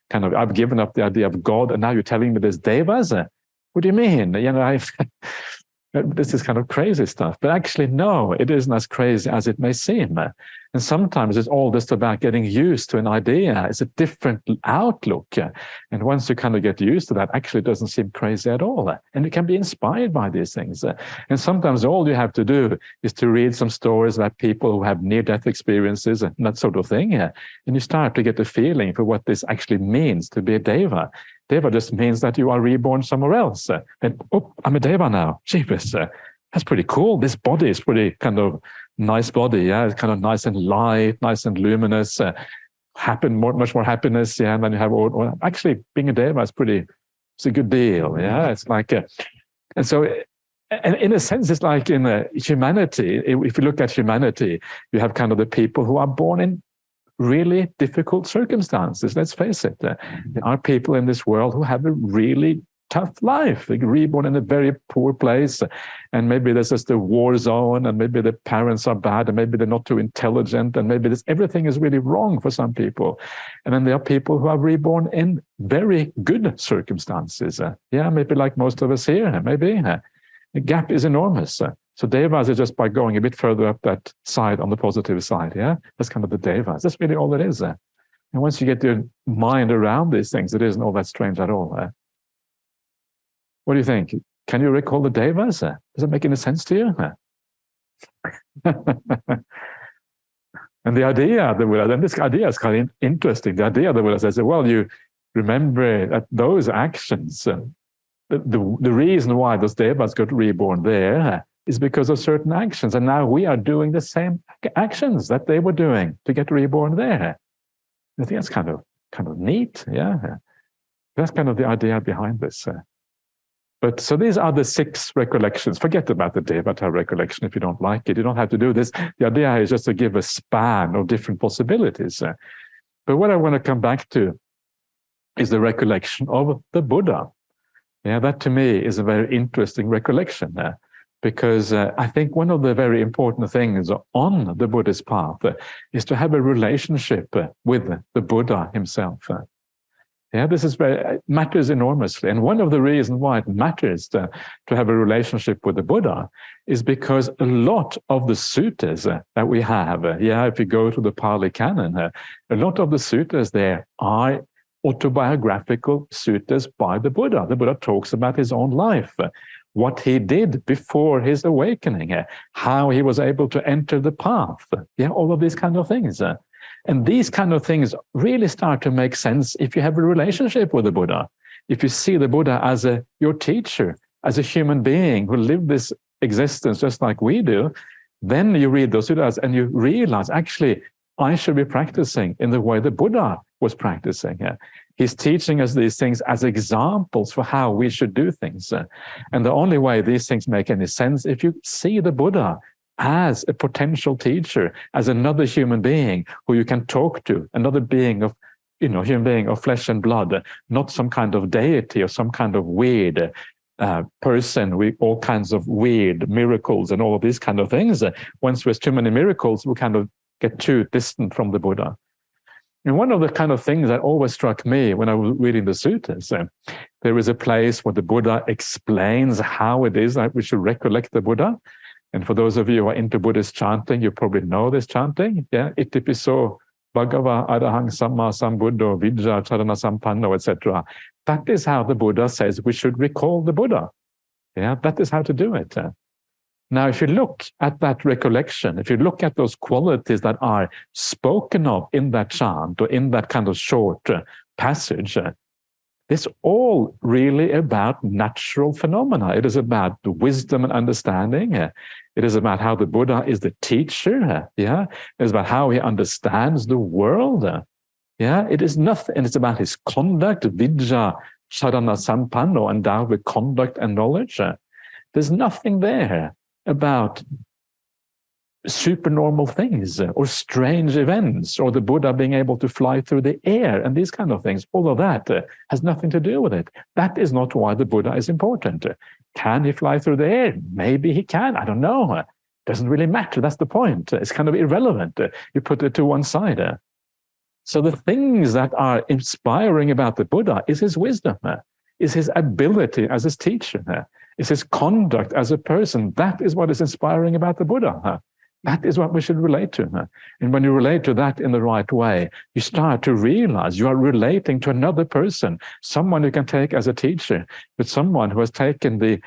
Kind of, I've given up the idea of God, and now you're telling me there's devas? What do you mean? You know, this is kind of crazy stuff. But actually, no, it isn't as crazy as it may seem. And sometimes it's all just about getting used to an idea. It's a different outlook. And once you kind of get used to that, actually it doesn't seem crazy at all. And you can be inspired by these things. And sometimes all you have to do is to read some stories about people who have near-death experiences and that sort of thing. And you start to get a feeling for what this actually means to be a deva. Deva just means that you are reborn somewhere else. And, oh, I'm a deva now. Jeepers, that's pretty cool. This body is pretty kind of nice body. Yeah, it's kind of nice and light, nice and luminous. Much more happiness. Yeah, and then you have actually being a deva is it's a good deal. Yeah, it's like, and so, and in a sense, it's like in humanity. If you look at humanity, you have kind of the people who are born in really difficult circumstances. Let's face it. There are people in this world who have a really tough life. They're reborn in a very poor place, and maybe there's just a war zone, and maybe the parents are bad, and maybe they're not too intelligent, and maybe everything is really wrong for some people. And then there are people who are reborn in very good circumstances. Yeah, maybe like most of us here, maybe. The gap is enormous. So devas is just by going a bit further up that side on the positive side. Yeah, that's kind of the devas. That's really all it is. And once you get your mind around these things, it isn't all that strange at all. What do you think? Can you recall the devas? Does it make any sense to you? And the idea of the Buddha, and this idea is kind of interesting. The idea of the Buddha says, well, you remember that those actions, the reason why those devas got reborn there is because of certain actions. And now we are doing the same actions that they were doing to get reborn there. I think that's kind of neat. Yeah. That's kind of the idea behind this. But so these are the 6 recollections. Forget about the Devata recollection if you don't like it. You don't have to do this. The idea is just to give a span of different possibilities. But what I want to come back to is the recollection of the Buddha. Yeah, that to me is a very interesting recollection. Because I think one of the very important things on the Buddhist path is to have a relationship with the Buddha himself. Yeah, this matters enormously. And one of the reasons why it matters to have a relationship with the Buddha is because a lot of the suttas that we have, if you go to the Pali Canon, a lot of the suttas there are autobiographical suttas by the Buddha. The Buddha talks about his own life, what he did before his awakening, how he was able to enter the path, all of these kind of things. And these kind of things really start to make sense if you have a relationship with the Buddha. If you see the Buddha as your teacher, as a human being who lived this existence just like we do, then you read those suttas and you realize, actually, I should be practicing in the way the Buddha was practicing. He's teaching us these things as examples for how we should do things. And the only way these things make any sense, if you see the Buddha as a potential teacher, as another human being who you can talk to, another being of, human being of flesh and blood, not some kind of deity or some kind of weird person with all kinds of weird miracles and all of these kind of things. Once there's too many miracles, we kind of get too distant from the Buddha. And one of the kind of things that always struck me when I was reading the suttas, there is a place where the Buddha explains how it is that we should recollect the Buddha. And for those of you who are into Buddhist chanting, you probably know this chanting. Yeah, Itipiso Bhagava Arahang Samma Sambuddho Vijja Charana Sampanno, etc. That is how the Buddha says we should recall the Buddha. Yeah, that is how to do it. Now, if you look at that recollection, if you look at those qualities that are spoken of in that chant or in that kind of short passage, it's all really about natural phenomena. It is about the wisdom and understanding. It is about how the Buddha is the teacher. Yeah, it's about how he understands the world. Yeah, it is nothing. And it's about his conduct, vidya, Charana Sampanno, endowed with conduct and knowledge. There's nothing there about supernormal things or strange events or the Buddha being able to fly through the air and these kind of things. All of that has nothing to do with it. That is not why the Buddha is important. Can he fly through the air? Maybe he can. I don't know. Doesn't really matter. That's the point. It's kind of irrelevant. You put it to one side. So the things that are inspiring about the Buddha is his wisdom, is his ability as his teacher, is his conduct as a person. That is what is inspiring about the Buddha. That is what we should relate to. And when you relate to that in the right way, you start to realize you are relating to another person, someone you can take as a teacher, but someone who has taken the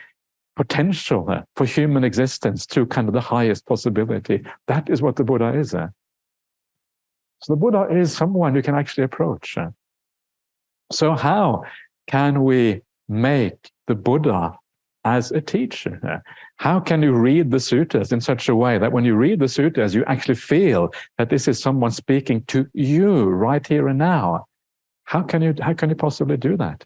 potential for human existence to kind of the highest possibility. That is what the Buddha is. So the Buddha is someone you can actually approach. So how can we make the Buddha as a teacher? How can you read the suttas in such a way that when you read the suttas, you actually feel that this is someone speaking to you right here and now? How can you possibly do that?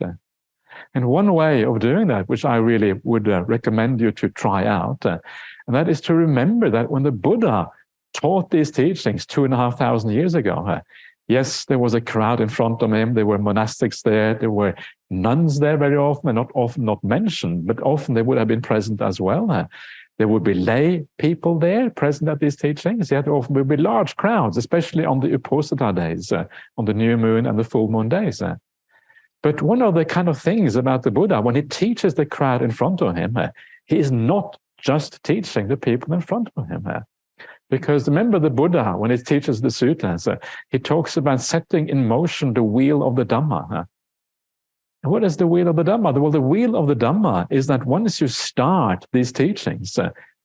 And one way of doing that, which I really would recommend you to try out, and that is to remember that when the Buddha taught these teachings 2,500 years ago, yes, there was a crowd in front of him. There were monastics there. There were nuns there very often, and not mentioned, but often they would have been present as well. There would be lay people there present at these teachings. Yet there often would be large crowds, especially on the Uposatha days, on the new moon and the full moon days. But one of the kind of things about the Buddha, when he teaches the crowd in front of him, he is not just teaching the people in front of him. Because remember the Buddha, when he teaches the suttas, he talks about setting in motion the wheel of the Dhamma. And what is the wheel of the Dhamma? Well, the wheel of the Dhamma is that once you start these teachings,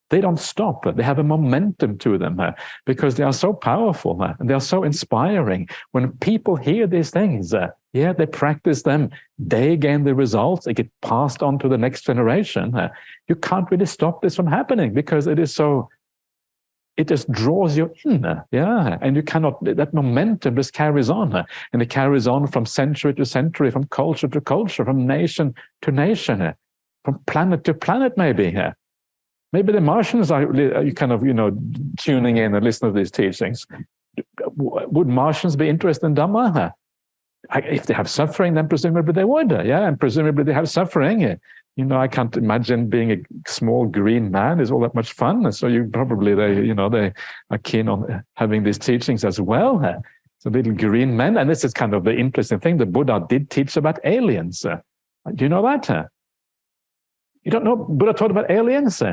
they don't stop. They have a momentum to them because they are so powerful and they are so inspiring. When people hear these things, they practice them, they gain the results, they get passed on to the next generation. You can't really stop this from happening because it is so, it just draws you in, and you cannot, that momentum just carries on, and it carries on from century to century, from culture to culture, from nation to nation, from planet to planet maybe. Maybe the Martians are kind of, tuning in and listening to these teachings. Would Martians be interested in Dhamma? If they have suffering, then presumably they would, and presumably they have suffering. I can't imagine being a small green man is all that much fun. So they are keen on having these teachings as well. So little green men, and this is kind of the interesting thing. The Buddha did teach about aliens. Do you know that? You don't know Buddha taught about aliens?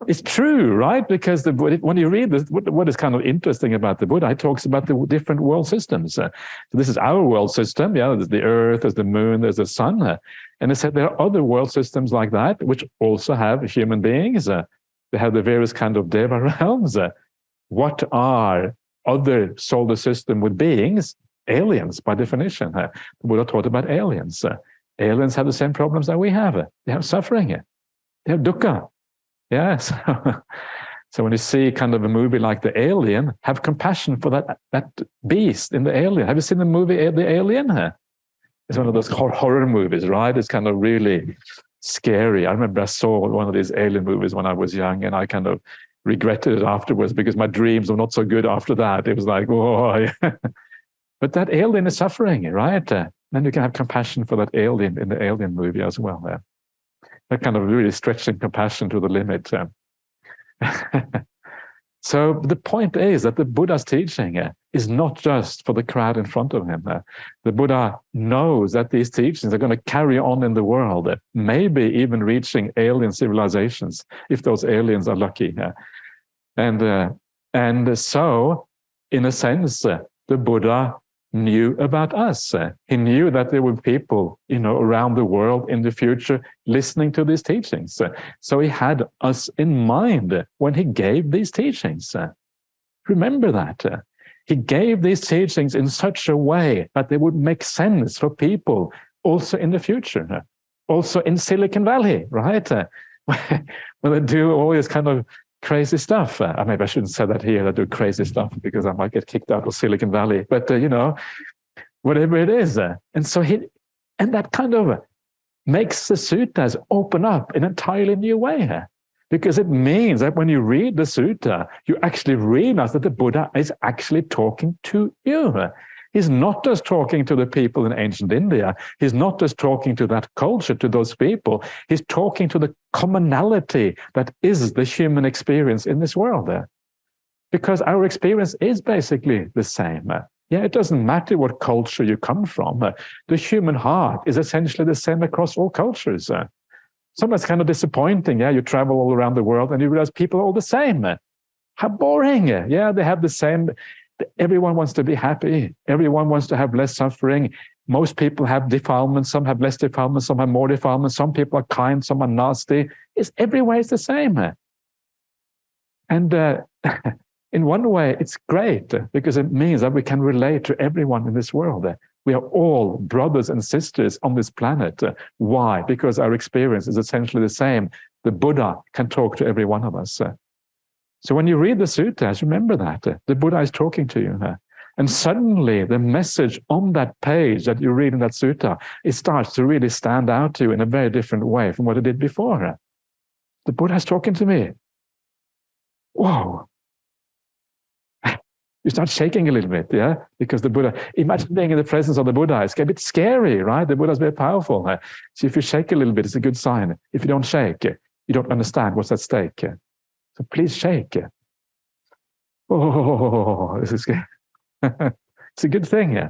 It's true, right? Because when you read this, what is kind of interesting about the Buddha, he talks about the different world systems. So this is our world system. There's the earth, there's the moon, there's the sun. And he said there are other world systems like that, which also have human beings. They have the various kind of deva realms. What are other solar system with beings? Aliens, by definition. The Buddha taught about aliens. Aliens have the same problems that we have. They have suffering. They have dukkha. Yes. So when you see kind of a movie like The Alien, have compassion for that beast in The Alien. Have you seen the movie The Alien? It's one of those horror movies, right? It's kind of really scary. I remember I saw one of these alien movies when I was young, and I kind of regretted it afterwards because my dreams were not so good after that. It was like, whoa. But that alien is suffering, right? Then you can have compassion for that alien in the Alien movie as well. That kind of really stretching compassion to the limit. So the point is that the Buddha's teaching is not just for the crowd in front of him. The Buddha knows that these teachings are going to carry on in the world, maybe even reaching alien civilizations, if those aliens are lucky. And so, in a sense, the Buddha knew about us. He knew that there were people, around the world in the future listening to these teachings. So he had us in mind when he gave these teachings. Remember that. He gave these teachings in such a way that they would make sense for people also in the future, also in Silicon Valley, right? When they do all this kind of crazy stuff. Maybe I shouldn't say that here, I do crazy stuff because I might get kicked out of Silicon Valley, but whatever it is. And so And that kind of makes the suttas open up in an entirely new way. Because it means that when you read the sutta, you actually realize that the Buddha is actually talking to you. He's not just talking to the people in ancient India. He's not just talking to that culture, to those people. He's talking to the commonality that is the human experience in this world. Because our experience is basically the same. Yeah, it doesn't matter what culture you come from. The human heart is essentially the same across all cultures. Sometimes kind of disappointing. Yeah, you travel all around the world and you realize people are all the same. How boring. Yeah, they have the same. Everyone wants to be happy. Everyone wants to have less suffering. Most people have defilements. Some have less defilements. Some have more defilements. Some people are kind. Some are nasty. Everywhere is the same. And in one way, it's great because it means that we can relate to everyone in this world. We are all brothers and sisters on this planet. Why? Because our experience is essentially the same. The Buddha can talk to every one of us. So when you read the suttas, remember that. The Buddha is talking to you. And suddenly the message on that page that you read in that sutta, it starts to really stand out to you in a very different way from what it did before. The Buddha is talking to me. Whoa. You start shaking a little bit, yeah? Because the Buddha, imagine being in the presence of the Buddha. It's a bit scary, right? The Buddha is very powerful. So if you shake a little bit, it's a good sign. If you don't shake, you don't understand what's at stake. So please shake. Oh, this is good. It's a good thing, yeah?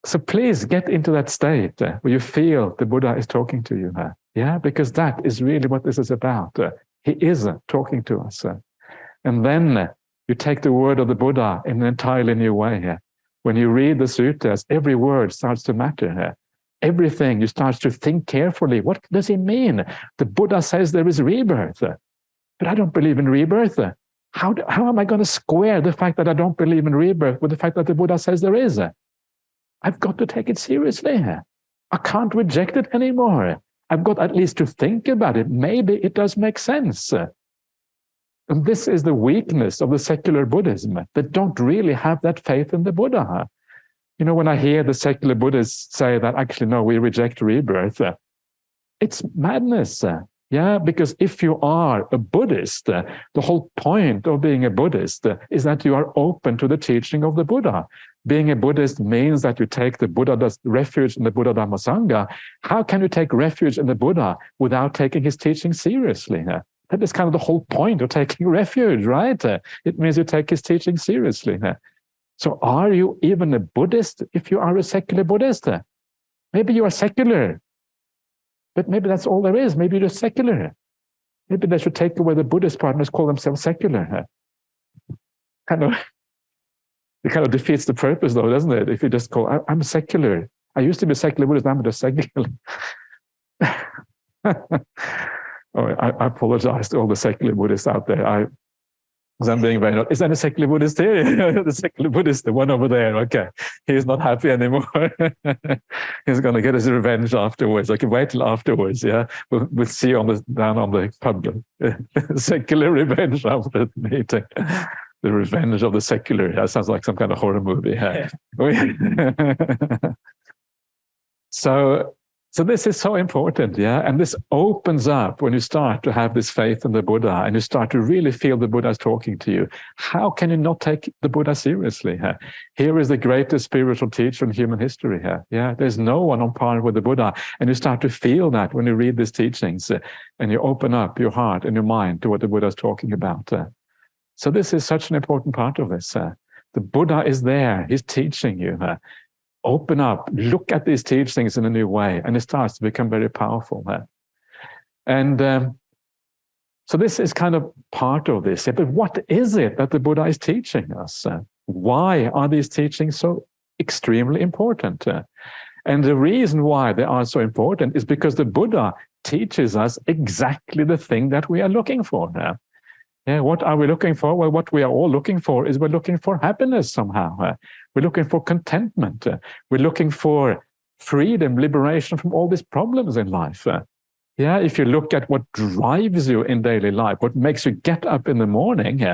So please get into that state where you feel the Buddha is talking to you, yeah? Because that is really what this is about. He is talking to us. And then you take the word of the Buddha in an entirely new way. When you read the suttas, every word starts to matter. Everything, you start to think carefully. What does he mean? The Buddha says there is rebirth. But I don't believe in rebirth. How am I going to square the fact that I don't believe in rebirth with the fact that the Buddha says there is? I've got to take it seriously. I can't reject it anymore. I've got at least to think about it. Maybe it does make sense. And this is the weakness of the secular Buddhism. They don't really have that faith in the Buddha. You know, when I hear the secular Buddhists say that, actually, no, we reject rebirth, it's madness. Yeah, because if you are a Buddhist, the whole point of being a Buddhist is that you are open to the teaching of the Buddha. Being a Buddhist means that you take the Buddha's refuge in the Buddha Dhamma Sangha. How can you take refuge in the Buddha without taking his teaching seriously? That is kind of the whole point of taking refuge, right? It means you take his teaching seriously. So are you even a Buddhist if you are a secular Buddhist? Maybe you are secular, but maybe that's all there is. Maybe you're just secular. Maybe they should take away the Buddhist partners, call themselves secular. It kind of defeats the purpose, though, doesn't it? If you just call, I'm secular. I used to be a secular Buddhist, now I'm just secular. Oh, I apologize to all the secular Buddhists out there. I'm being very, is that a secular Buddhist here? The secular Buddhist, the one over there. Okay. He's not happy anymore. He's going to get his revenge afterwards. I can wait till afterwards. Yeah. We'll see you down on the public. Secular revenge after the meeting. The revenge of the secular. That sounds like some kind of horror movie. Yeah. So this is so important, yeah? And this opens up when you start to have this faith in the Buddha and you start to really feel the Buddha is talking to you. How can you not take the Buddha seriously? Here is the greatest spiritual teacher in human history. Yeah, there's no one on par with the Buddha. And you start to feel that when you read these teachings and you open up your heart and your mind to what the Buddha is talking about. So this is such an important part of this. The Buddha is there. He's teaching you. Open up, look at these teachings in a new way, and it starts to become very powerful. And so this is kind of part of this. But what is it that the Buddha is teaching us? Why are these teachings so extremely important? And the reason why they are so important is because the Buddha teaches us exactly the thing that we are looking for now. Yeah, what are we looking for? Well, what we are all looking for is we're looking for happiness somehow. We're looking for contentment. We're looking for freedom, liberation from all these problems in life. Yeah, if you look at what drives you in daily life, what makes you get up in the morning,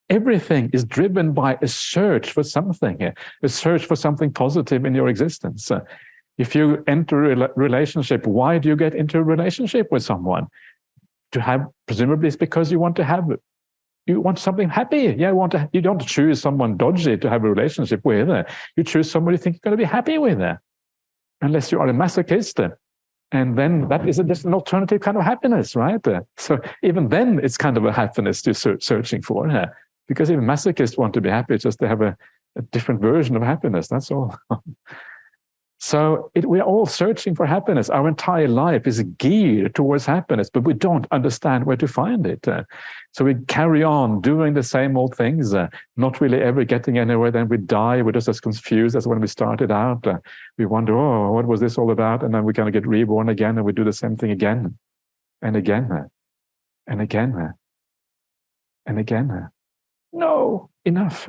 everything is driven by a search for something, a search for something positive in your existence. If you enter a relationship, why do you get into a relationship with someone? To have, presumably it's because you want something happy. Yeah, you don't choose someone dodgy to have a relationship with. You choose someone you think you're going to be happy with. Unless you are a masochist. And then that is just an alternative kind of happiness, right? So even then, it's kind of a happiness you're searching for. Because even masochists want to be happy, just they have a different version of happiness, that's all. So we're all searching for happiness. Our entire life is geared towards happiness, but we don't understand where to find it. So we carry on doing the same old things, not really ever getting anywhere. Then we die. We're just as confused as when we started out. We wonder, oh, what was this all about? And then we kind of get reborn again, and we do the same thing again and again and again and again. No, enough.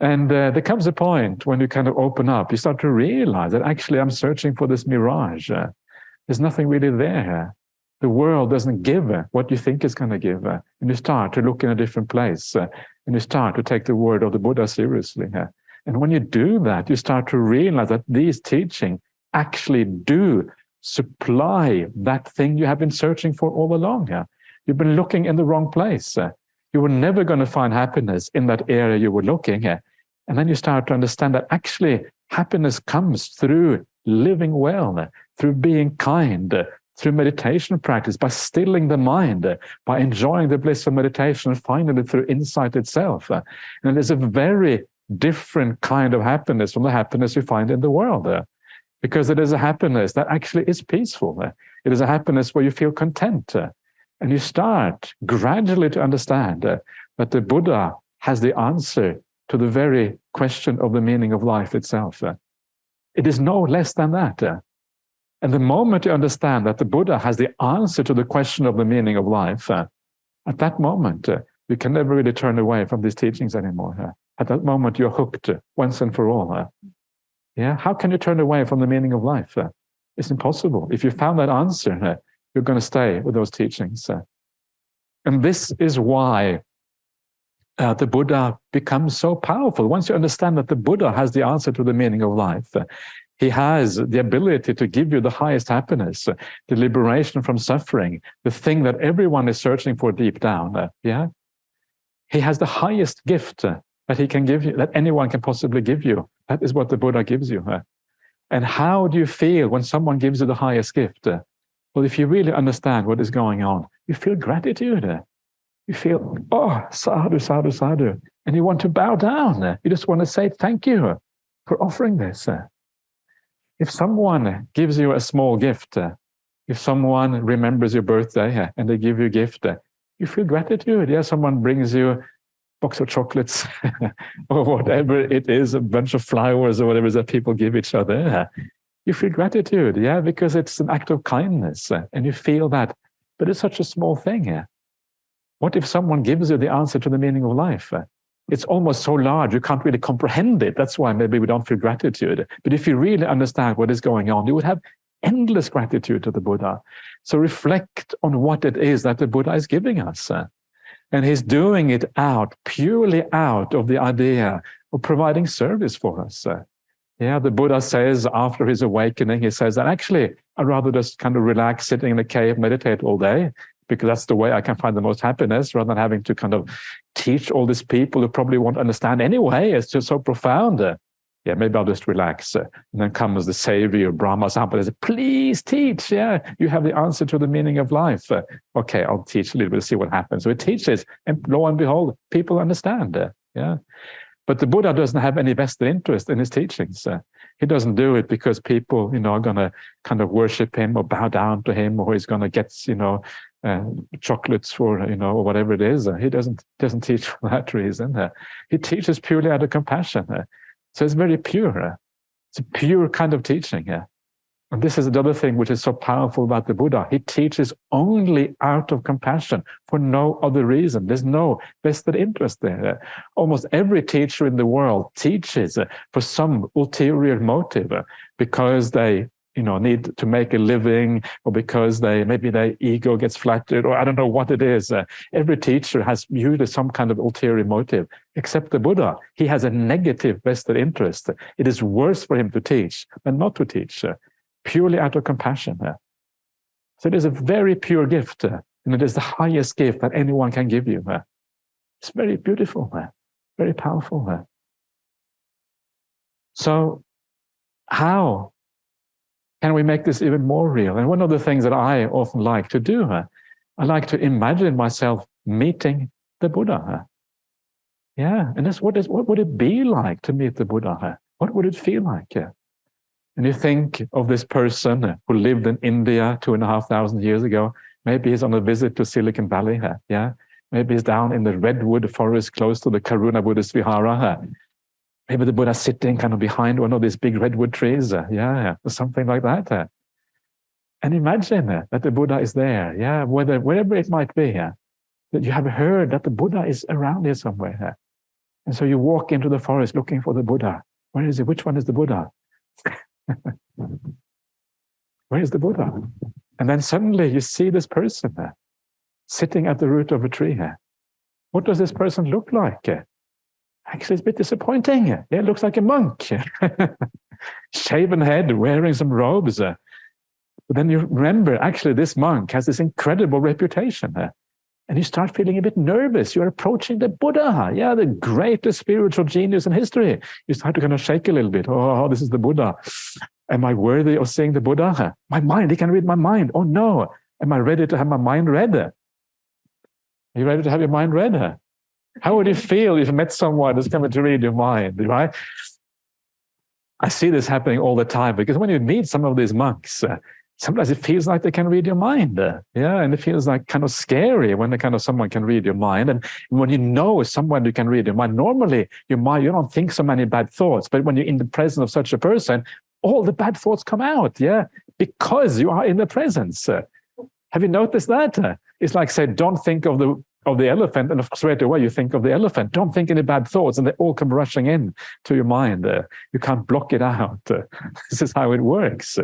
And there comes a point when you kind of open up, you start to realize that actually I'm searching for this mirage. There's nothing really there. The world doesn't give what you think it's going to give. And you start to look in a different place. And you start to take the word of the Buddha seriously. And when you do that, you start to realize that these teachings actually do supply that thing you have been searching for all along. You've been looking in the wrong place. You were never going to find happiness in that area you were looking at. And then you start to understand that actually happiness comes through living well, through being kind, through meditation practice, by stilling the mind, by enjoying the bliss of meditation, and finally through insight itself. And it's a very different kind of happiness from the happiness you find in the world. Because it is a happiness that actually is peaceful. It is a happiness where you feel content. And you start gradually to understand that the Buddha has the answer to the very question of the meaning of life itself. It is no less than that. And the moment you understand that the Buddha has the answer to the question of the meaning of life, at that moment, you can never really turn away from these teachings anymore. At that moment, you're hooked once and for all. How can you turn away from the meaning of life? It's impossible. If you found that answer, you're going to stay with those teachings. And this is why the Buddha becomes so powerful. Once you understand that the Buddha has the answer to the meaning of life, he has the ability to give you the highest happiness, the liberation from suffering, the thing that everyone is searching for deep down. He has the highest gift that he can give you, that anyone can possibly give you. That is what the Buddha gives you. And how do you feel when someone gives you the highest gift? Well, if you really understand what is going on, you feel gratitude. You feel, oh, sadhu, sadhu, sadhu. And you want to bow down. You just want to say thank you for offering this. If someone gives you a small gift, if someone remembers your birthday and they give you a gift, you feel gratitude. Someone brings you a box of chocolates or whatever it is, a bunch of flowers or whatever it is that people give each other. You feel gratitude, because it's an act of kindness, and you feel that. But it's such a small thing. What if someone gives you the answer to the meaning of life? It's almost so large, you can't really comprehend it. That's why maybe we don't feel gratitude. But if you really understand what is going on, you would have endless gratitude to the Buddha. So reflect on what it is that the Buddha is giving us. And he's doing it purely out of the idea of providing service for us. The Buddha says after his awakening, he says that actually, I'd rather just kind of relax, sitting in a cave, meditate all day, because that's the way I can find the most happiness, rather than having to kind of teach all these people who probably won't understand anyway. It's just so profound. Maybe I'll just relax. And then comes the savior, Brahma, and says, please teach. You have the answer to the meaning of life. Okay, I'll teach a little bit to see what happens. So he teaches, and lo and behold, people understand. But the Buddha doesn't have any vested interest in his teachings. He doesn't do it because people, are going to kind of worship him or bow down to him, or he's going to get, chocolates for, or whatever it is. He doesn't teach for that reason. He teaches purely out of compassion. So it's very pure. It's a pure kind of teaching. And this is another thing which is so powerful about the Buddha. He teaches only out of compassion for no other reason. There's no vested interest there. Almost every teacher in the world teaches for some ulterior motive, because they need to make a living, or because maybe their ego gets flattered, or I don't know what it is. Every teacher has usually some kind of ulterior motive, except the Buddha. He has a negative vested interest. It is worse for him to teach than not to teach, purely out of compassion. So it is a very pure gift, and it is the highest gift that anyone can give you. It's very beautiful, very powerful. So how can we make this even more real? And one of the things that I often like to do, I like to imagine myself meeting the Buddha. Yeah, and that's what would it be like to meet the Buddha? What would it feel like? And you think of this person who lived in India 2,500 years ago. Maybe he's on a visit to Silicon Valley. Yeah, maybe he's down in the redwood forest close to the Karuna Buddhist Vihara. Maybe the Buddha's sitting kind of behind one of these big redwood trees, or something like that. And imagine that the Buddha is there, wherever it might be, that you have heard that the Buddha is around here somewhere. And so you walk into the forest looking for the Buddha. Where is he? Which one is the Buddha? Where is the Buddha? And then suddenly you see this person sitting at the root of a tree. What does this person look like? Actually, it's a bit disappointing. Yeah, it looks like a monk. Shaven head, wearing some robes. But then you remember, actually, this monk has this incredible reputation. And you start feeling a bit nervous. You're approaching the Buddha. Yeah, the greatest spiritual genius in history. You start to kind of shake a little bit. Oh, this is the Buddha. Am I worthy of seeing the Buddha? My mind, he can read my mind. Oh, no. Am I ready to have my mind read? Are you ready to have your mind read? How would you feel if you met someone who's coming to read your mind, right? I see this happening all the time, because when you meet some of these monks, sometimes it feels like they can read your mind. And it feels like kind of scary when someone can read your mind. And when you know someone who can read your mind, normally your mind, you don't think so many bad thoughts, but when you're in the presence of such a person, all the bad thoughts come out, because you are in the presence. Have you noticed that? It's like, say, don't think of the elephant, and straight away you think of the elephant. Don't think any bad thoughts, and they all come rushing in to your mind. You can't block it out. This is how it works.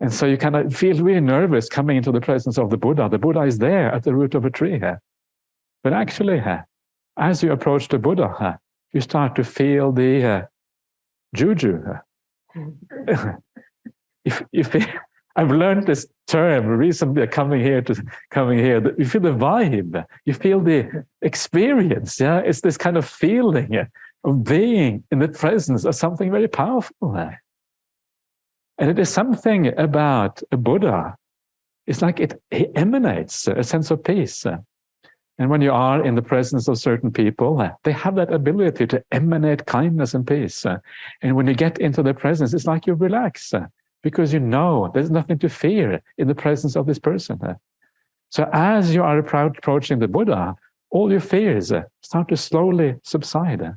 And so you kind of feel really nervous coming into the presence of the Buddha. The Buddha is there at the root of a tree. But actually, as you approach the Buddha, you start to feel the juju. I've learned this term recently coming here. You feel the vibe. You feel the experience. It's this kind of feeling of being in the presence of something very powerful. And it is something about a Buddha. It's like he emanates a sense of peace. And when you are in the presence of certain people, they have that ability to emanate kindness and peace. And when you get into their presence, it's like you relax. Because you know there's nothing to fear in the presence of this person. So as you are approaching the Buddha, all your fears start to slowly subside. And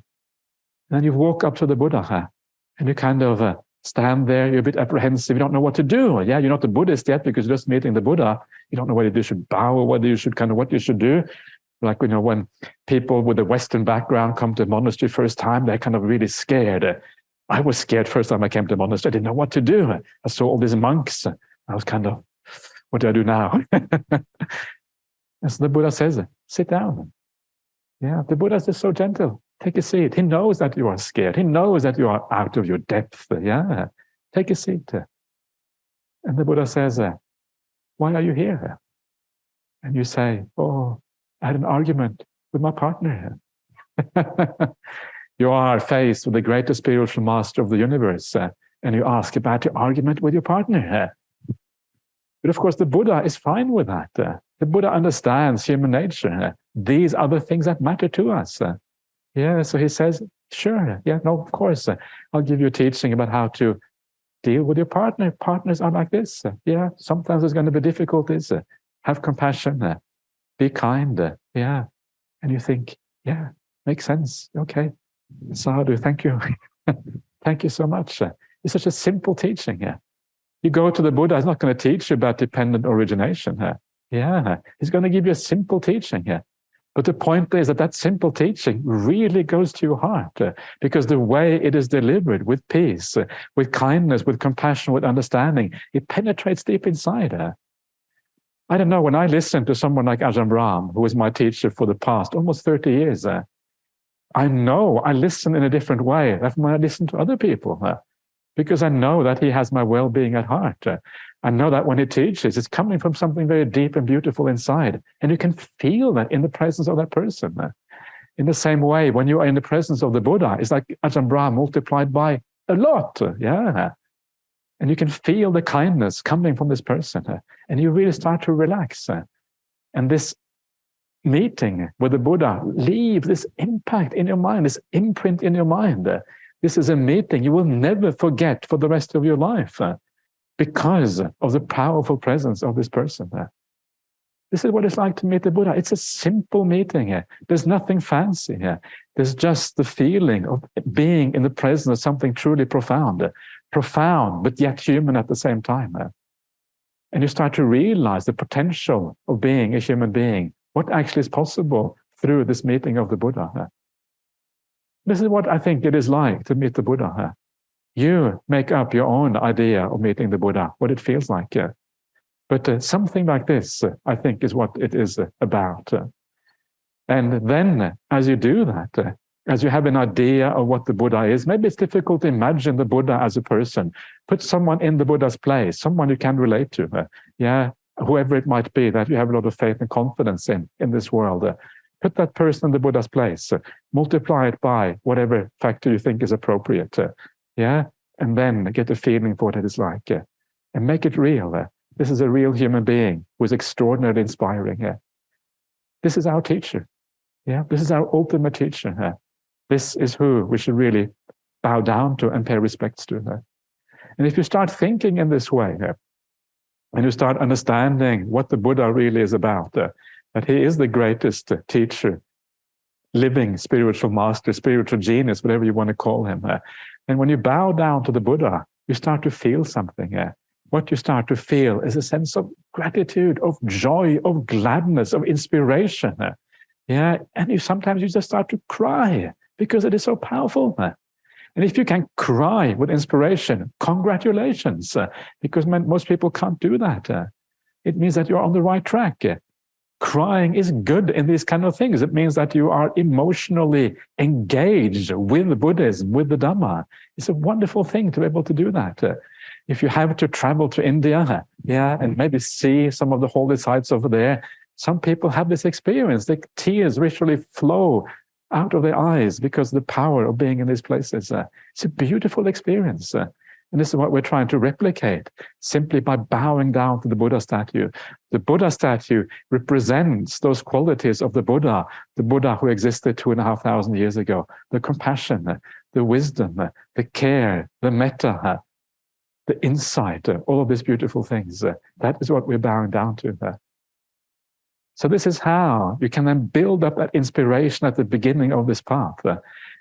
then you walk up to the Buddha, and you kind of stand there. You're a bit apprehensive. You don't know what to do. You're not a Buddhist yet because you're just meeting the Buddha. You don't know whether you should bow or whether you should what you should do. Like, when people with a Western background come to a monastery first time, they're kind of really scared. I was scared first time I came to the monastery. I didn't know what to do. I saw all these monks. I was kind of, what do I do now? And so the Buddha says, sit down. The Buddha is just so gentle. Take a seat. He knows that you are scared. He knows that you are out of your depth. Take a seat. And the Buddha says, why are you here? And you say, oh, I had an argument with my partner. You are faced with the greatest spiritual master of the universe, and you ask about your argument with your partner. But of course, the Buddha is fine with that. The Buddha understands human nature. These are the things that matter to us. So he says, sure, no, of course. I'll give you a teaching about how to deal with your partner. Partners are like this. Sometimes there's going to be difficulties. Have compassion. Be kind. And you think, makes sense. Okay. Sadhu, thank you. Thank you so much. It's such a simple teaching. You go to the Buddha, he's not going to teach you about dependent origination. He's going to give you a simple teaching. But the point is that simple teaching really goes to your heart, because the way it is delivered with peace, with kindness, with compassion, with understanding, it penetrates deep inside. I don't know, when I listen to someone like Ajahn Brahm, who was my teacher for the past almost 30 years, I know I listen in a different way than when I listen to other people, because I know that he has my well-being at heart. I know that when he teaches, it's coming from something very deep and beautiful inside. And you can feel that in the presence of that person. In the same way, when you are in the presence of the Buddha, it's like Ajahn Brahm multiplied by a lot. Yeah. And you can feel the kindness coming from this person. And you really start to relax. And this meeting with the Buddha leaves this impact in your mind, this imprint in your mind. This is a meeting you will never forget for the rest of your life, because of the powerful presence of this person. This is what it's like to meet the Buddha. It's a simple meeting. There's nothing fancy here. There's just the feeling of being in the presence of something truly profound, but yet human at the same time. And you start to realize the potential of being a human being, what actually is possible through this meeting of the Buddha. This is what I think it is like to meet the Buddha. You make up your own idea of meeting the Buddha, what it feels like. But something like this, I think, is what it is about. And then, as you do that, as you have an idea of what the Buddha is, maybe it's difficult to imagine the Buddha as a person. Put someone in the Buddha's place, someone you can relate to. Whoever it might be that you have a lot of faith and confidence in this world. Put that person in the Buddha's place. Multiply it by whatever factor you think is appropriate. And then get a feeling for what it is like, and make it real. This is a real human being who is extraordinarily inspiring. This is our teacher. This is our ultimate teacher. This is who we should really bow down to and pay respects to. And if you start thinking in this way, and you start understanding what the Buddha really is about, that he is the greatest teacher, living spiritual master, spiritual genius, whatever you want to call him. And when you bow down to the Buddha, you start to feel something. What you start to feel is a sense of gratitude, of joy, of gladness, of inspiration. And sometimes you just start to cry because it is so powerful. And if you can cry with inspiration, congratulations, because most people can't do that. It means that you're on the right track. Crying is good in these kind of things. It means that you are emotionally engaged with Buddhism, with the Dhamma. It's a wonderful thing to be able to do that. If you have to travel to India, and maybe see some of the holy sites over there, some people have this experience. The tears literally flow out of their eyes because of the power of being in these places. It's a beautiful experience. And this is what we're trying to replicate simply by bowing down to the Buddha statue. The Buddha statue represents those qualities of the Buddha who existed 2,500 years ago. The compassion, the wisdom, the care, the metta, the insight, all of these beautiful things. That is what we're bowing down to. So this is how you can then build up that inspiration at the beginning of this path.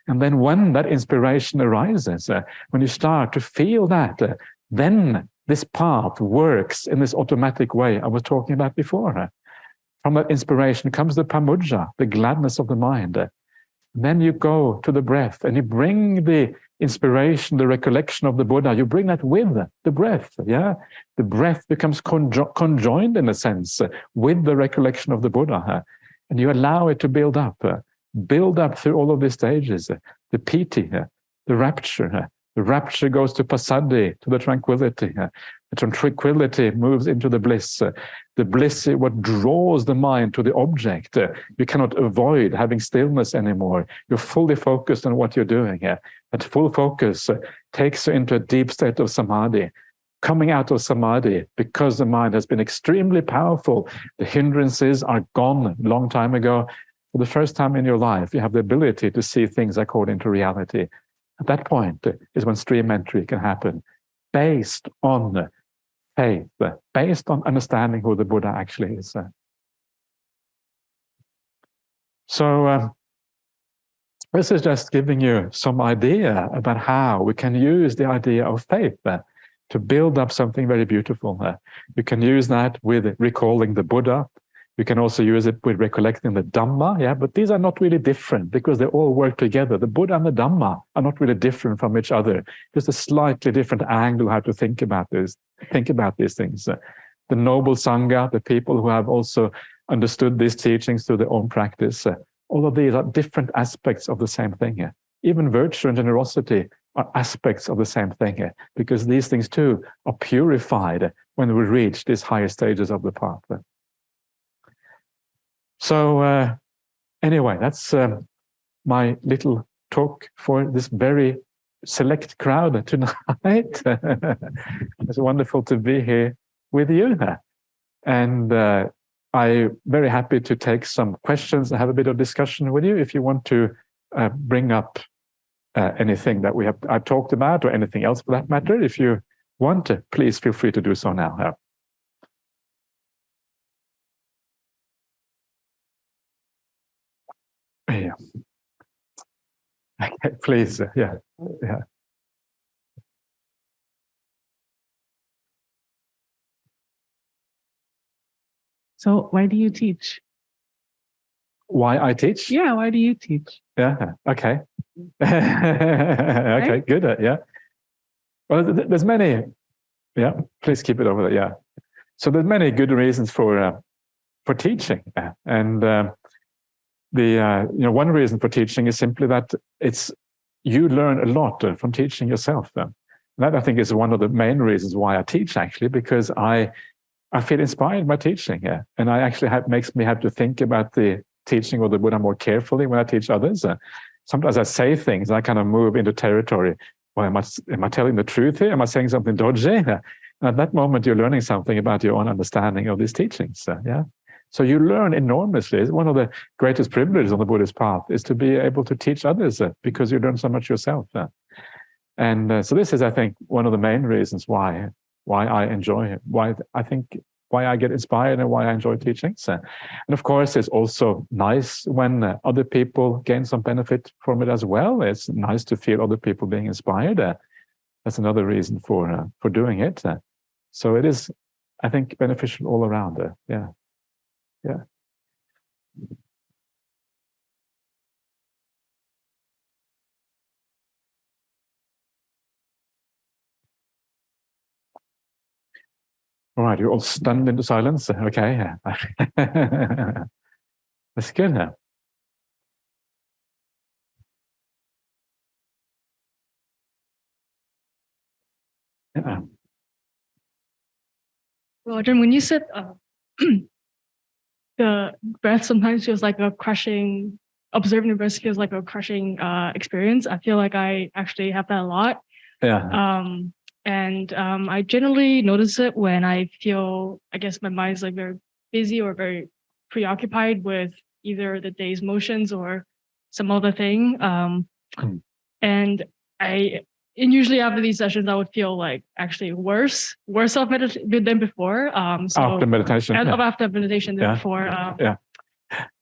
And then when that inspiration arises, when you start to feel that, then this path works in this automatic way I was talking about before. From that inspiration comes the pamudja, the gladness of the mind. Then you go to the breath and you bring the inspiration, the recollection of the Buddha, you bring that with the breath. The breath becomes conjoined in a sense with the recollection of the Buddha. And you allow it to build up through all of these stages. The piti, the rapture. The rapture goes to passaddhi, to the tranquility. The tranquility moves into the bliss. The bliss is what draws the mind to the object. You cannot avoid having stillness anymore. You're fully focused on what you're doing. That full focus takes you into a deep state of samadhi. Coming out of samadhi, because the mind has been extremely powerful, the hindrances are gone a long time ago. For the first time in your life, you have the ability to see things according to reality. At that point is when stream entry can happen, based on faith, based on understanding who the Buddha actually is. So this is just giving you some idea about how we can use the idea of faith to build up something very beautiful. You can use that with recalling the Buddha. We can also use it with recollecting the Dhamma, yeah, but these are not really different because they all work together. The Buddha and the Dhamma are not really different from each other. Just a slightly different angle how to think about these things. The noble Sangha, the people who have also understood these teachings through their own practice, all of these are different aspects of the same thing. Even virtue and generosity are aspects of the same thing, because these things too are purified when we reach these higher stages of the path. So anyway, that's my little talk for this very select crowd tonight. It's wonderful to be here with you. And I'm very happy to take some questions and have a bit of discussion with you. If you want to bring up anything that I've talked about, or anything else for that matter, if you want to, please feel free to do so now. Yeah. Okay, please. Yeah. So why do you teach? Why I teach? Yeah, why do you teach? Yeah. Okay. Okay. Good. Yeah. Well, there's many. Yeah. Please keep it over there. Yeah. So there's many good reasons for teaching, and one reason for teaching is simply that you learn a lot from teaching yourself. That I think is one of the main reasons why I teach, actually, because I feel inspired by teaching, and I actually makes me have to think about the teaching of the Buddha more carefully when I teach others. Sometimes I say things, I kind of move into territory. Well, am I telling the truth here? Am I saying something dodgy? And at that moment, you're learning something about your own understanding of these teachings. So you learn enormously. It's one of the greatest privileges on the Buddhist path is to be able to teach others because you learn so much yourself. And so this is, I think, one of the main reasons why I enjoy it, why I get inspired and why I enjoy teaching. And of course, it's also nice when other people gain some benefit from it as well. It's nice to feel other people being inspired. That's another reason for doing it. So it is, I think, beneficial all around. Yeah. All right, you're all stunned into silence. Okay. That's good. Yeah. Well, Ajahn, when you said the breath sometimes feels like a crushing, observing the breath feels like a crushing experience, I feel like I actually have that a lot. Yeah. And I generally notice it when I feel, I guess my mind's like very busy or very preoccupied with either the day's motions or some other thing. And usually after these sessions, I would feel like actually worse off than before. So after meditation. After meditation than before.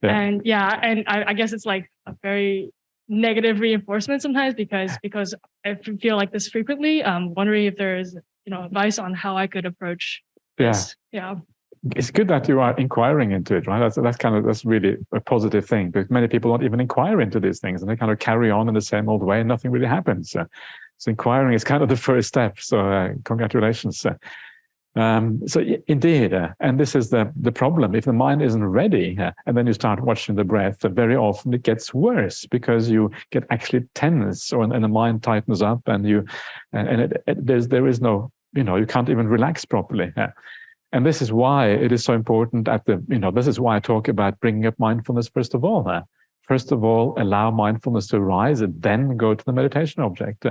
And I guess it's like a very negative reinforcement sometimes because I feel like this frequently. I'm wondering if there's advice on how I could approach this. Yeah. It's good that you are inquiring into it, right? That's really a positive thing, because many people don't even inquire into these things and they kind of carry on in the same old way and nothing really happens. So inquiring is kind of the first step. So congratulations. So indeed, and this is the problem. If the mind isn't ready, and then you start watching the breath, very often it gets worse because you get actually tense, and the mind tightens up, and there is no, you can't even relax properly. And this is why it is so important this is why I talk about bringing up mindfulness first of all. First of all, allow mindfulness to arise and then go to the meditation object.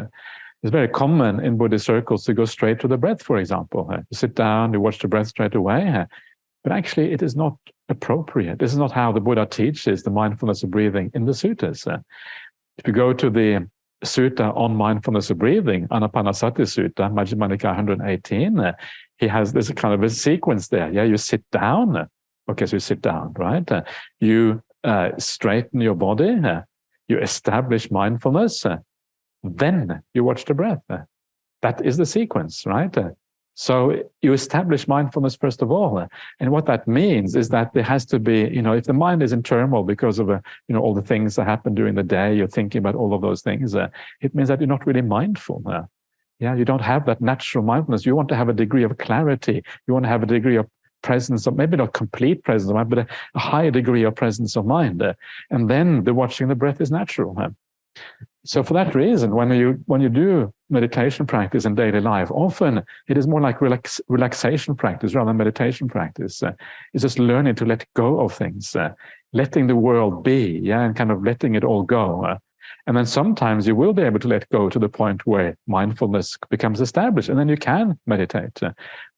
It's very common in Buddhist circles to go straight to the breath, for example. You sit down, you watch the breath straight away. But actually, it is not appropriate. This is not how the Buddha teaches the mindfulness of breathing in the suttas. If you go to the sutta on mindfulness of breathing, Anapanasati Sutta, Majjhima Nikaya 118, he has this kind of a sequence there. Yeah, you sit down. Okay, so you sit down, right? You straighten your body. You establish mindfulness. Then you watch the breath. That is the sequence, right? So you establish mindfulness first of all. And what that means is that there has to be, if the mind is in turmoil because of, all the things that happen during the day, you're thinking about all of those things, it means that you're not really mindful. You don't have that natural mindfulness. You want to have a degree of clarity. You want to have a degree of presence of, maybe not complete presence of mind, but a higher degree of presence of mind. And then the watching the breath is natural. So for that reason, when you do meditation practice in daily life, often it is more like relaxation practice rather than meditation practice. It's just learning to let go of things, letting the world be, and kind of letting it all go. And then sometimes you will be able to let go to the point where mindfulness becomes established, and then you can meditate.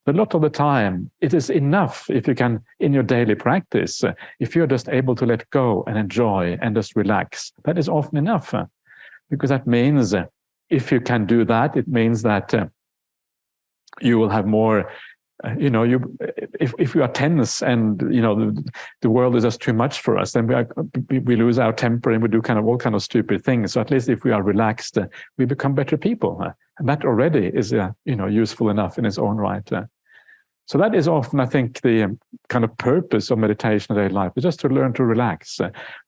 But a lot of the time, it is enough if you can, in your daily practice, if you're just able to let go and enjoy and just relax, that is often enough. Because that means if you can do that, it means that you will have more, if we are tense and, the world is just too much for us, then we lose our temper and we do all kind of stupid things. So at least if we are relaxed, we become better people. And that already is, useful enough in its own right. So that is often, I think, the kind of purpose of meditation in daily life, is just to learn to relax,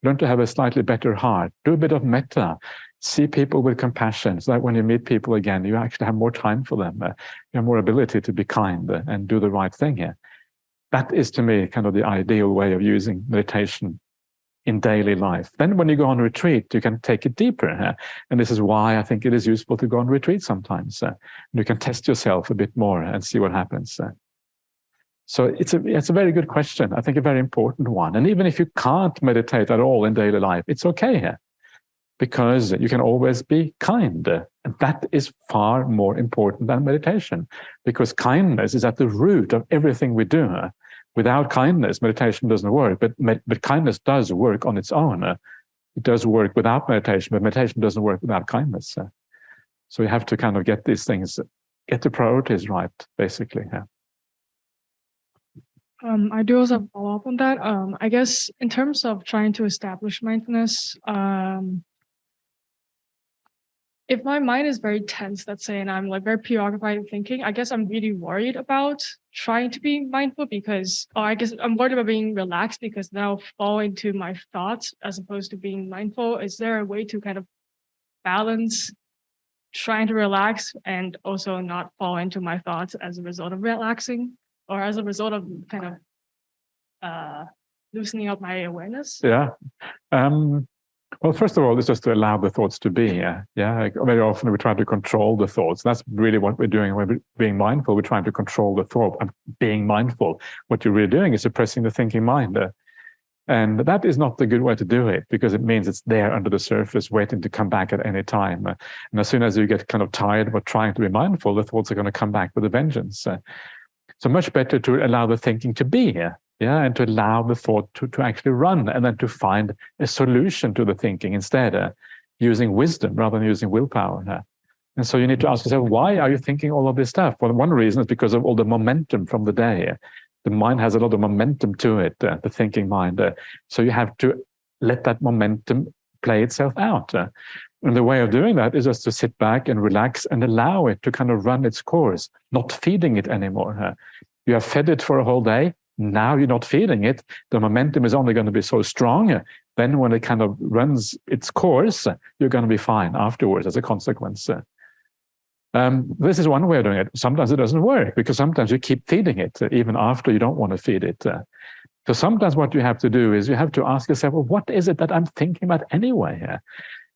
learn to have a slightly better heart, do a bit of metta, see people with compassion, so that when you meet people again, you actually have more time for them. You have more ability to be kind and do the right thing here. That is, to me, kind of the ideal way of using meditation in daily life. Then when you go on retreat, you can take it deeper. And this is why I think it is useful to go on retreat sometimes. You can test yourself a bit more and see what happens. So it's a very good question. I think a very important one. And even if you can't meditate at all in daily life, it's okay, because you can always be kind. And that is far more important than meditation, because kindness is at the root of everything we do. Without kindness, meditation doesn't work, but kindness does work on its own. It does work without meditation, but meditation doesn't work without kindness. So you have to kind of get these things, get the priorities right, basically. I do also have a follow-up on that. I guess in terms of trying to establish mindfulness, if my mind is very tense, let's say, and I'm very preoccupied with thinking, I guess I'm really worried about trying to be mindful I guess I'm worried about being relaxed because then I'll fall into my thoughts as opposed to being mindful. Is there a way to kind of balance trying to relax and also not fall into my thoughts as a result of relaxing, or as a result of kind of loosening up my awareness? Yeah. Well, first of all, it's just to allow the thoughts to be. Very often we try to control the thoughts. That's really what we're doing when we're being mindful. We're trying to control the thought and being mindful. What you're really doing is suppressing the thinking mind. And that is not the good way to do it, because it means it's there under the surface waiting to come back at any time. And as soon as you get kind of tired of trying to be mindful, the thoughts are going to come back with a vengeance. So much better to allow the thinking to be here, and to allow the thought to actually run, and then to find a solution to the thinking instead, using wisdom rather than using willpower. And so you need to ask yourself, why are you thinking all of this stuff? Well, one reason is because of all the momentum from the day. The mind has a lot of momentum to it, the thinking mind. So you have to let that momentum play itself out. And the way of doing that is just to sit back and relax and allow it to kind of run its course, not feeding it anymore. You have fed it for a whole day. Now you're not feeding it. The momentum is only going to be so strong. Then when it kind of runs its course, you're going to be fine afterwards as a consequence. This is one way of doing it. Sometimes it doesn't work, because sometimes you keep feeding it even after you don't want to feed it. So sometimes what you have to do is you have to ask yourself, well, what is it that I'm thinking about anyway?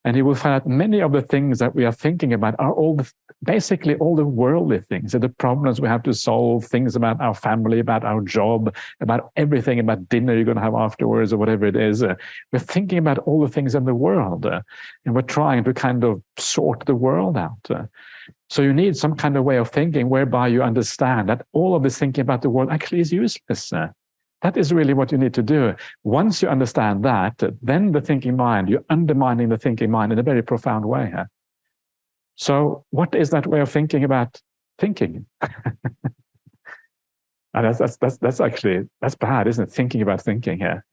And you will find out many of the things that we are thinking about are basically all the worldly things, the problems we have to solve, things about our family, about our job, about everything, about dinner you're going to have afterwards or whatever it is. We're thinking about all the things in the world, and we're trying to kind of sort the world out. So you need some kind of way of thinking whereby you understand that all of this thinking about the world actually is useless. That is really what you need to do. Once you understand that, then the thinking mind, you're undermining the thinking mind in a very profound way. So what is that way of thinking about thinking? And that's actually bad, isn't it? Thinking about thinking here.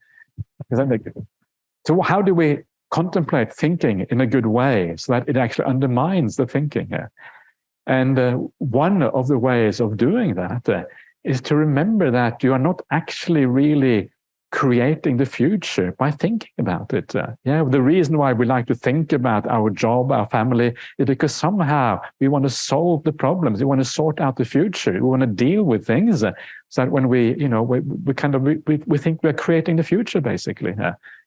So how do we contemplate thinking in a good way so that it actually undermines the thinking here? And one of the ways of doing that is to remember that you are not actually really creating the future by thinking about it. The reason why we like to think about our job, our family, is because somehow we want to solve the problems. We want to sort out the future. We want to deal with things so that when we think we're creating the future, basically.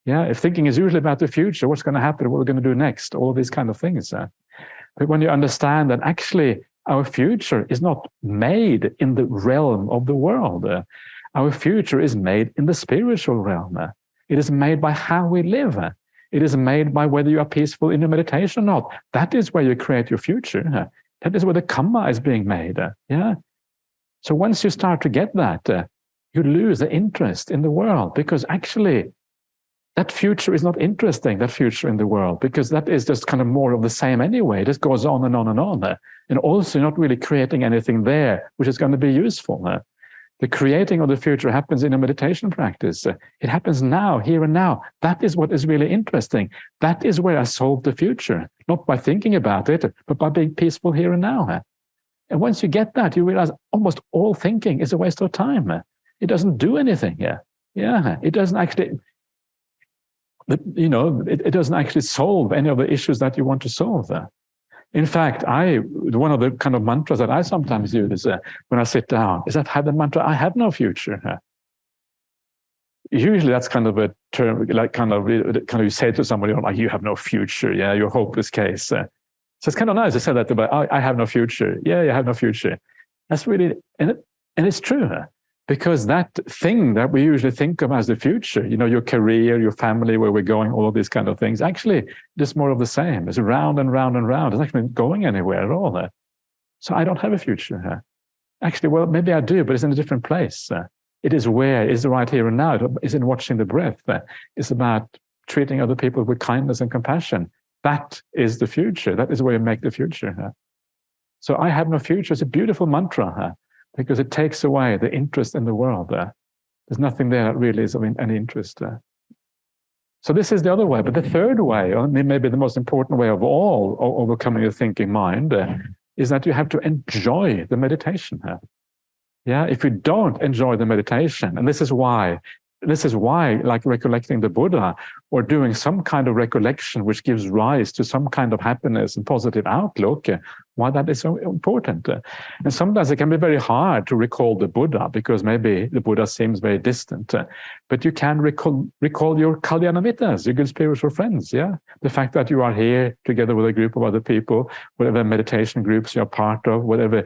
If thinking is usually about the future, what's going to happen, what we're going to do next, all of these kind of things. But when you understand that actually our future is not made in the realm of the world, our future is made in the spiritual realm. It is made by how we live. It is made by whether you are peaceful in your meditation or not. That is where you create your future. That is where the karma is being made. So once you start to get that, you lose the interest in the world, because actually that future is not interesting, that future in the world, because that is just kind of more of the same anyway. It just goes on and on and on. And also not really creating anything there which is going to be useful. The creating of the future happens in a meditation practice. It happens now, here and now. That is what is really interesting. That is where I solve the future, not by thinking about it, but by being peaceful here and now. And once you get that, you realize almost all thinking is a waste of time. It doesn't do anything. It doesn't actually, it doesn't actually solve any of the issues that you want to solve. In fact, one of the kind of mantras that I sometimes use when I sit down is that I have the mantra, I have no future. Usually that's kind of a term, like kind of you say to somebody, like, you have no future, you're a hopeless case. So it's kind of nice to say that about, I have no future. You have no future. That's really, and it's true. Because that thing that we usually think of as the future, your career, your family, where we're going, all of these kind of things, actually just more of the same. It's round and round and round. It's actually not going anywhere at all. So I don't have a future. Actually, well, maybe I do, but it's in a different place. It is where, it's right here and now. It's in watching the breath. It's about treating other people with kindness and compassion. That is the future. That is where you make the future. So I have no future. It's a beautiful mantra. Because it takes away the interest in the world. There's nothing there that really is of any interest. So this is the other way. But the third way, or maybe the most important way of all overcoming a thinking mind, is that you have to enjoy the meditation. If you don't enjoy the meditation, and this is why, like recollecting the Buddha or doing some kind of recollection which gives rise to some kind of happiness and positive outlook, why that is so important. And sometimes it can be very hard to recall the Buddha because maybe the Buddha seems very distant, but you can recall your Kalyana Mittas, your good spiritual friends. The fact that you are here together with a group of other people, whatever meditation groups you're part of, whatever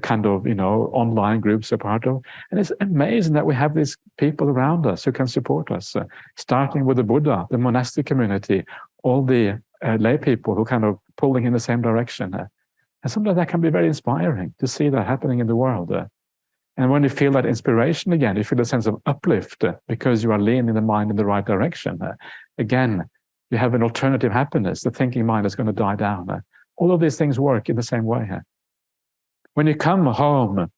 kind of online groups you're part of. And it's amazing that we have these people around us who can support us, starting with the Buddha, the monastic community, all the lay people who kind of pulling in the same direction. And sometimes that can be very inspiring to see that happening in the world. And when you feel that inspiration again, you feel a sense of uplift because you are leaning the mind in the right direction. Again, you have an alternative happiness. The thinking mind is going to die down. All of these things work in the same way. When you come home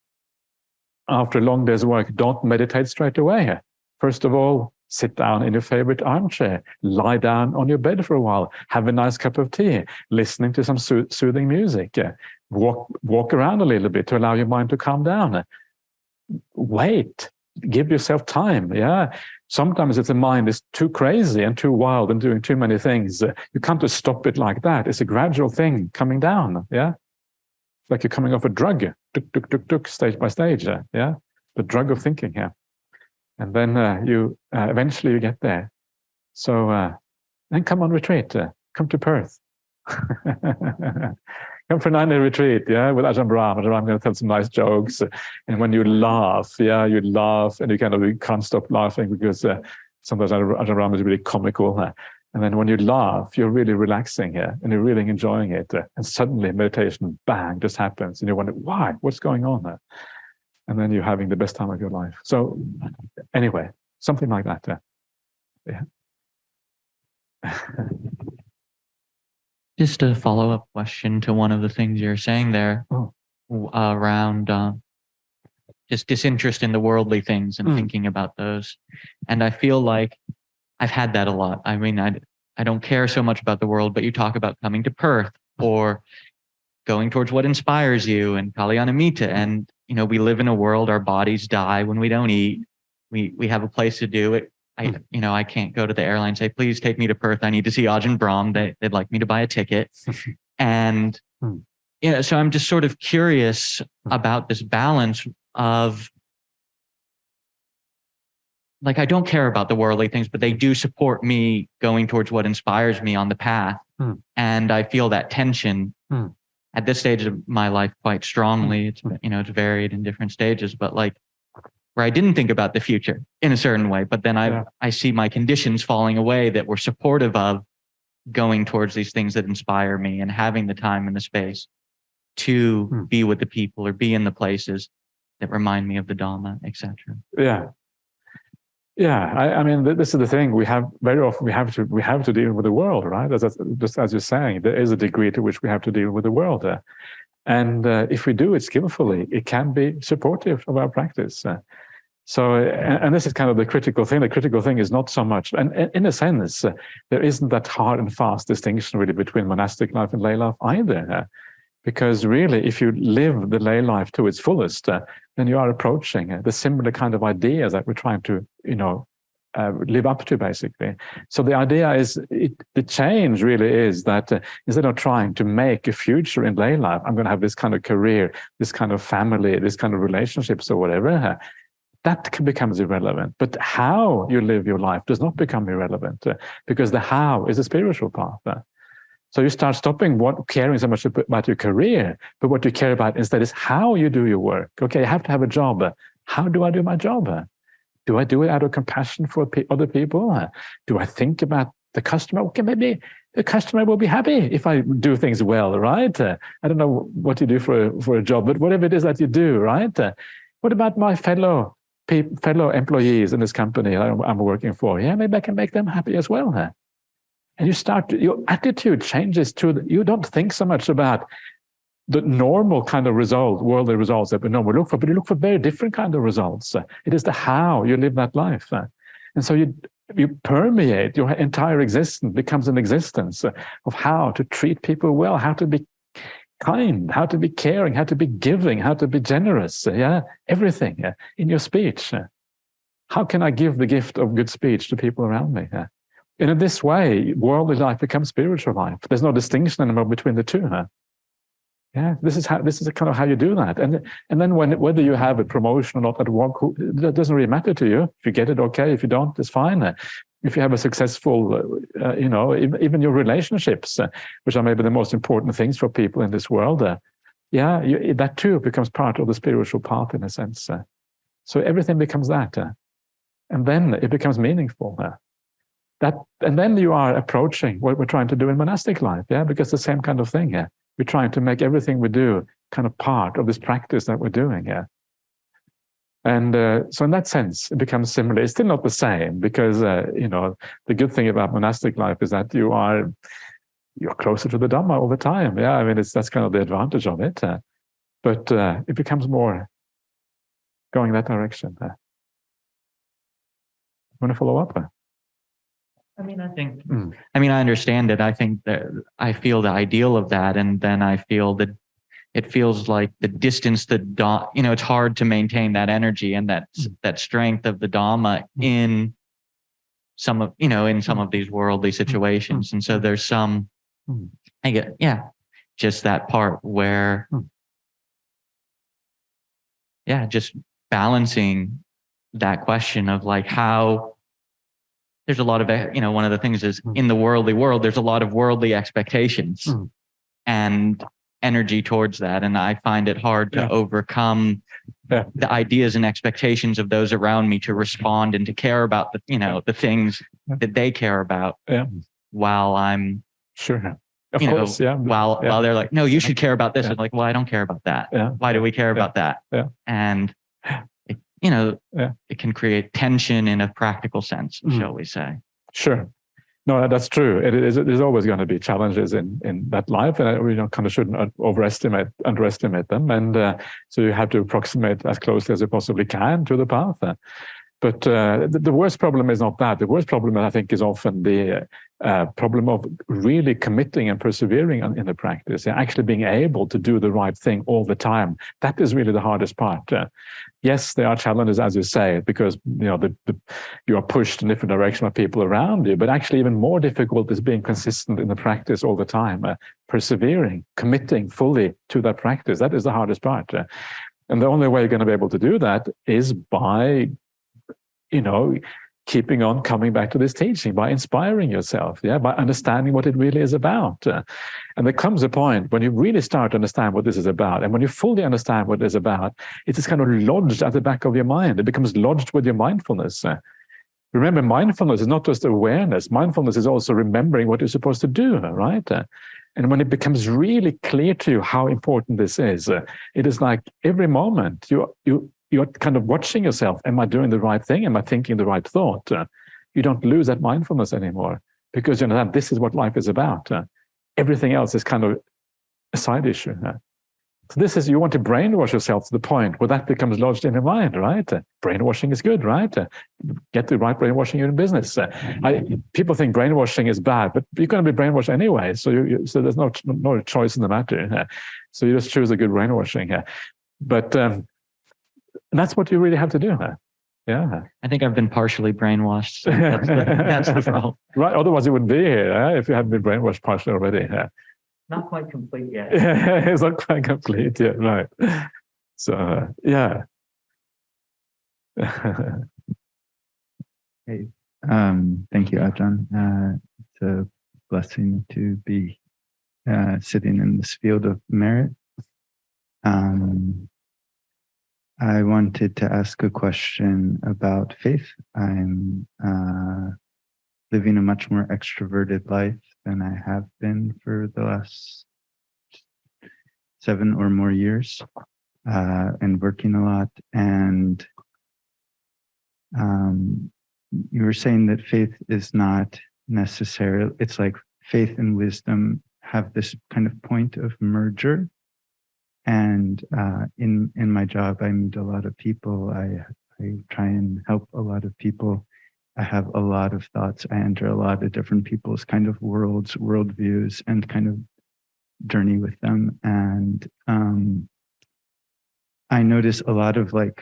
after a long day's work, don't meditate straight away. First of all, sit down in your favorite armchair, lie down on your bed for a while, have a nice cup of tea, listening to some soothing music, walk around a little bit to allow your mind to calm down. Wait, give yourself time. Sometimes if the mind is too crazy and too wild and doing too many things, you can't just stop it like that. It's a gradual thing coming down. Like you're coming off a drug, stage by stage. The drug of thinking here. And then eventually you get there. So then come on retreat. Come to Perth. Come for a 9-day retreat, with Ajahn Brahmali. I'm going to tell some nice jokes. And when you laugh, you laugh and you can't stop laughing because sometimes Ajahn Brahmali is really comical. And then when you laugh, you're really relaxing here and you're really enjoying it. And suddenly meditation, bang, just happens. And you wonder, why? What's going on there? And then you're having the best time of your life. So anyway, something like that. Just a follow-up question to one of the things you're saying there around just disinterest in the worldly things and thinking about those. And I feel like I've had that a lot. I mean, I don't care so much about the world, but you talk about coming to Perth or going towards what inspires you and Kalyanamitta. And, we live in a world, our bodies die when we don't eat. We have a place to do it. I can't go to the airline and say, please take me to Perth. I need to see Ajahn Brahm. They'd like me to buy a ticket. And, so I'm just sort of curious about this balance of, like, I don't care about the worldly things, but they do support me going towards what inspires me on the path. And I feel that tension at this stage of my life quite strongly. It's, it's varied in different stages, but like where I didn't think about the future in a certain way, but then I see my conditions falling away that were supportive of going towards these things that inspire me and having the time and the space to be with the people or be in the places that remind me of the Dhamma, etc. I mean, this is the thing. We have very often we have to deal with the world, right? Just as you're saying, there is a degree to which we have to deal with the world, and if we do it skillfully, it can be supportive of our practice. And this is kind of the critical thing. The critical thing is not so much, and in a sense, there isn't that hard and fast distinction really between monastic life and lay life either. Because really, if you live the lay life to its fullest, then you are approaching the similar kind of ideas that we're trying to, live up to, basically. So the idea is, the change really is that instead of trying to make a future in lay life, I'm going to have this kind of career, this kind of family, this kind of relationships or whatever, that becomes irrelevant. But how you live your life does not become irrelevant, because the how is a spiritual path. So you start stopping caring so much about your career, but what you care about instead is how you do your work. Okay, I have to have a job. How do I do my job? Do I do it out of compassion for other people? Do I think about the customer? Okay, maybe the customer will be happy if I do things well, right? I don't know what you do for a job, but whatever it is that you do, right? What about my fellow employees in this company I'm working for? Yeah, maybe I can make them happy as well. And your attitude changes to, you don't think so much about the normal kind of worldly results that we normally look for, but you look for very different kind of results. It is the how you live that life. And so you permeate your entire existence, becomes an existence of how to treat people well, how to be kind, how to be caring, how to be giving, how to be generous. Everything in your speech. How can I give the gift of good speech to people around me? And in this way, worldly life becomes spiritual life. There's no distinction anymore between the two. This is kind of how you do that. And then whether you have a promotion or not at work, that doesn't really matter to you. If you get it, okay. If you don't, it's fine. If you have a successful, even your relationships, which are maybe the most important things for people in this world, that too becomes part of the spiritual path in a sense. So everything becomes that. And then it becomes meaningful. And then you are approaching what we're trying to do in monastic life, because the same kind of thing. We're trying to make everything we do kind of part of this practice that we're doing. And so in that sense, it becomes similar. It's still not the same because, the good thing about monastic life is that you're closer to the Dhamma all the time. I mean, that's kind of the advantage of it. But it becomes more going that direction. Want to follow up? I mean, I understand it. I think that I feel the ideal of that. And then I feel that it feels like the distance, it's hard to maintain that energy and that strength of the Dhamma in some of these worldly situations. And so there's just that part where, just balancing that question of like how, there's a lot of, one of the things is in the worldly world, there's a lot of worldly expectations and energy towards that. And I find it hard to overcome the ideas and expectations of those around me to respond and to care about the things that they care about while I'm of course, while they're like, no, you should care about this. I'm like, well, I don't care about that. Why do we care about that? And it can create tension in a practical sense, shall we say. Sure. No, that's true. There's always going to be challenges in that life, and we kind of shouldn't underestimate them. And so you have to approximate as closely as you possibly can to the path. But the worst problem is not that. The worst problem, I think, is often the problem of really committing and persevering in the practice, and actually being able to do the right thing all the time. That is really the hardest part. Yes, there are challenges, as you say, because you are pushed in different directions by people around you. But actually, even more difficult is being consistent in the practice all the time, persevering, committing fully to that practice. That is the hardest part. And the only way you're going to be able to do that is by keeping on coming back to this teaching, by inspiring yourself, by understanding what it really is about. And there comes a point when you really start to understand what this is about. And when you fully understand what it is about, it is kind of lodged at the back of your mind. It becomes lodged with your mindfulness. Remember, mindfulness is not just awareness. Mindfulness is also remembering what you're supposed to do, right? And when it becomes really clear to you how important this is, it is like every moment you're kind of watching yourself. Am I doing the right thing? Am I thinking the right thought? You don't lose that mindfulness anymore because you know that this is what life is about. Everything else is kind of a side issue. So this is, you want to brainwash yourself to the point where that becomes lodged in your mind, right? Brainwashing is good, right? Get the right brainwashing in business. People think brainwashing is bad, but you're going to be brainwashed anyway. So so there's no choice in the matter. So you just choose a good brainwashing. But that's what you really have to do. Yeah. I think I've been partially brainwashed. So that's the problem. Right. Otherwise you wouldn't be here if you hadn't been brainwashed partially already. Not quite complete yet. It's not quite complete yet, right? So, yeah. Hey, thank you, Ajahn. It's a blessing to be sitting in this field of merit. I wanted to ask a question about faith. I'm living a much more extroverted life than I have been for the last 7 or more years, and working a lot. And you were saying that faith is not necessarily, it's like faith and wisdom have this kind of point of merger. And in my job, I meet a lot of people. I try and help a lot of people. I have a lot of thoughts. I enter a lot of different people's kind of worldviews, and kind of journey with them. And I notice a lot of like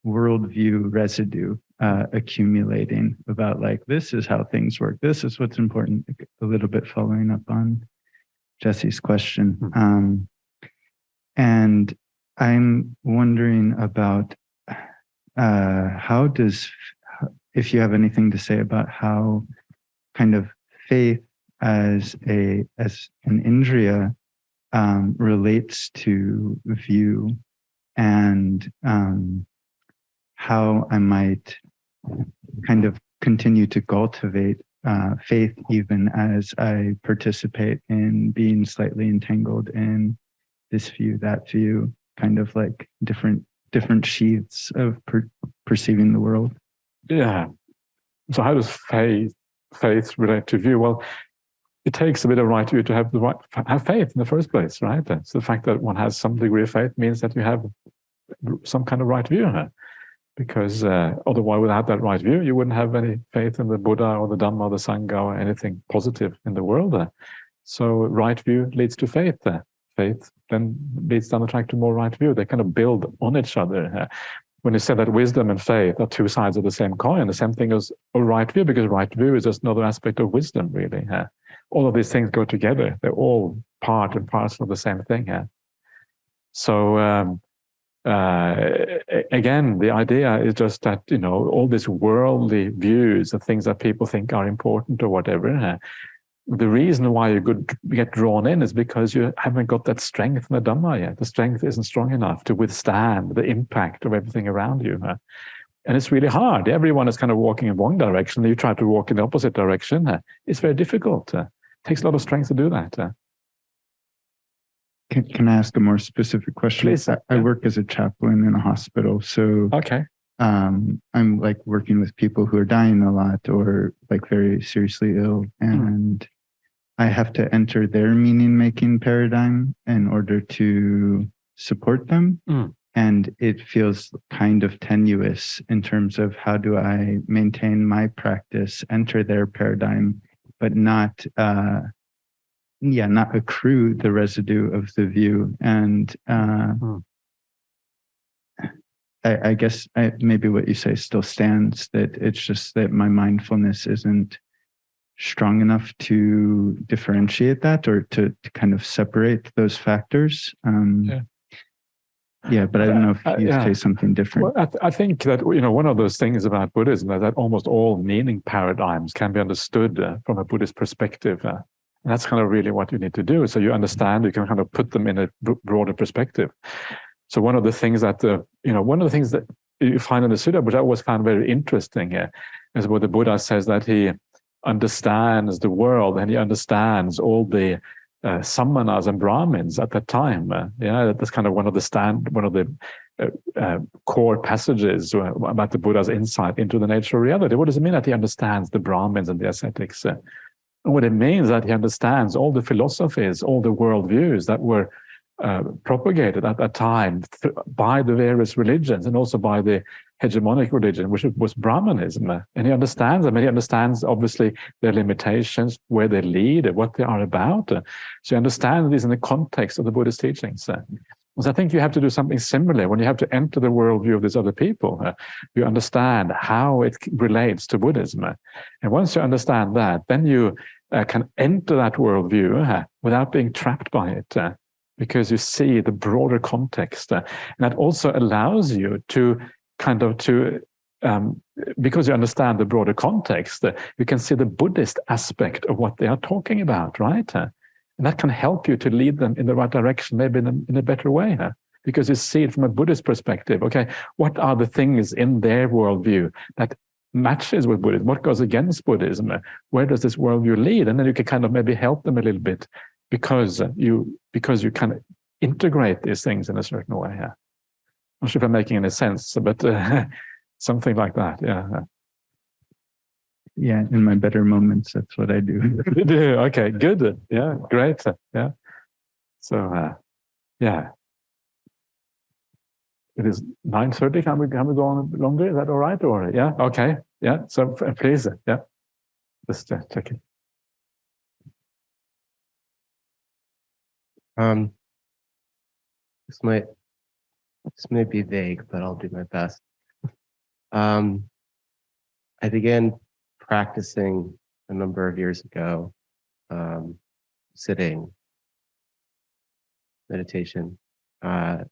worldview residue accumulating about like, this is how things work. This is what's important. A little bit following up on Jesse's question. And I'm wondering about if you have anything to say about how kind of faith as an indriya relates to view, and how I might kind of continue to cultivate faith even as I participate in being slightly entangled in this view, that view, kind of like different sheaths of perceiving the world. Yeah. So how does faith relate to view? Well, it takes a bit of right view to have faith in the first place, right? So the fact that one has some degree of faith means that you have some kind of right view. Because otherwise, without that right view, you wouldn't have any faith in the Buddha or the Dhamma or the Sangha or anything positive in the world. So right view leads to faith. Faith then leads down the track to more right view. They kind of build on each other. When you say that wisdom and faith are two sides of the same coin, the same thing as a right view, because right view is just another aspect of wisdom, really. All of these things go together. They're all part and parcel of the same thing. So again, the idea is just that, all these worldly views, the things that people think are important or whatever, the reason why you get drawn in is because you haven't got that strength in the Dhamma yet. The strength isn't strong enough to withstand the impact of everything around you. And it's really hard. Everyone is kind of walking in one direction. You try to walk in the opposite direction. It's very difficult. It takes a lot of strength to do that. Can I ask a more specific question? Please. I work as a chaplain in a hospital. So okay. I'm like working with people who are dying a lot or like very seriously ill. And I have to enter their meaning-making paradigm in order to support them. and it feels kind of tenuous in terms of how do I maintain my practice, enter their paradigm, but not not accrue the residue of the view. And I guess maybe what you say still stands, that it's just that my mindfulness isn't strong enough to differentiate that, or to kind of separate those factors. But I don't know if you say something different. Well, I think that, one of those things about Buddhism is that almost all meaning paradigms can be understood from a Buddhist perspective. And that's kind of really what you need to do. So you understand, you can kind of put them in a broader perspective. So one of the things that you find in the Sutta, which I always found very interesting, is where the Buddha says that he understands the world and he understands all the Sammanas and Brahmins at that time. That's kind of one of the core passages about the Buddha's insight into the nature of reality. What does it mean that he understands the Brahmins and the ascetics? What it means that he understands all the philosophies, all the worldviews that were propagated at that time by the various religions, and also by the hegemonic religion, which was Brahmanism. And he understands them, and he understands obviously their limitations, where they lead, what they are about. So you understand these in the context of the Buddhist teachings. So I think you have to do something similar when you have to enter the worldview of these other people. You understand how it relates to Buddhism. And once you understand that, then you can enter that worldview without being trapped by it. Because you see the broader context. And that also allows you to because you understand the broader context, you can see the Buddhist aspect of what they are talking about, right? And that can help you to lead them in the right direction, maybe in a better way. Because you see it from a Buddhist perspective. Okay, what are the things in their worldview that matches with Buddhism? What goes against Buddhism? Where does this worldview lead? And then you can kind of maybe help them a little bit, because you kind of integrate these things in a certain way. I'm not sure if I'm making any sense, but something like that. Yeah, in my better moments, that's what I do. You do? Okay, good. Yeah, great. Yeah. So, it is 9:30. Can we go on longer? Is that all right? Or yeah, okay. Yeah. So please, just check it. This may be vague, but I'll do my best. I began practicing a number of years ago, sitting meditation. I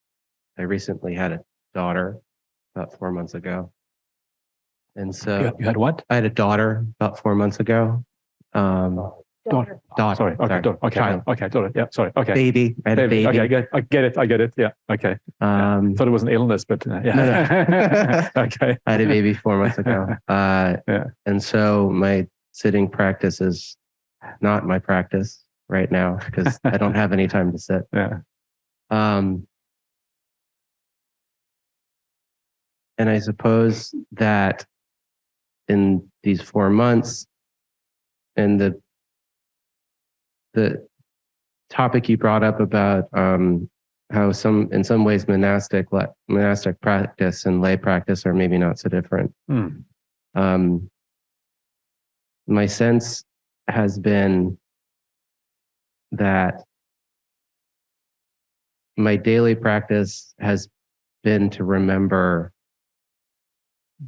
recently had a daughter about 4 months ago. And so you had what? I had a daughter about 4 months ago. Daughter. Sorry. Okay. Daughter. Okay. Child. Okay. Daughter. Yeah. Sorry. Okay. Baby. I had a baby. Okay. I get it. Yeah. Okay. Thought it was an illness, but yeah. No. Okay. I had a baby 4 months ago. And so my sitting practice is not my practice right now, because I don't have any time to sit. Yeah. And I suppose that in these 4 months, and the topic you brought up about how in some ways monastic practice and lay practice are maybe not so different. My sense has been that my daily practice has been to remember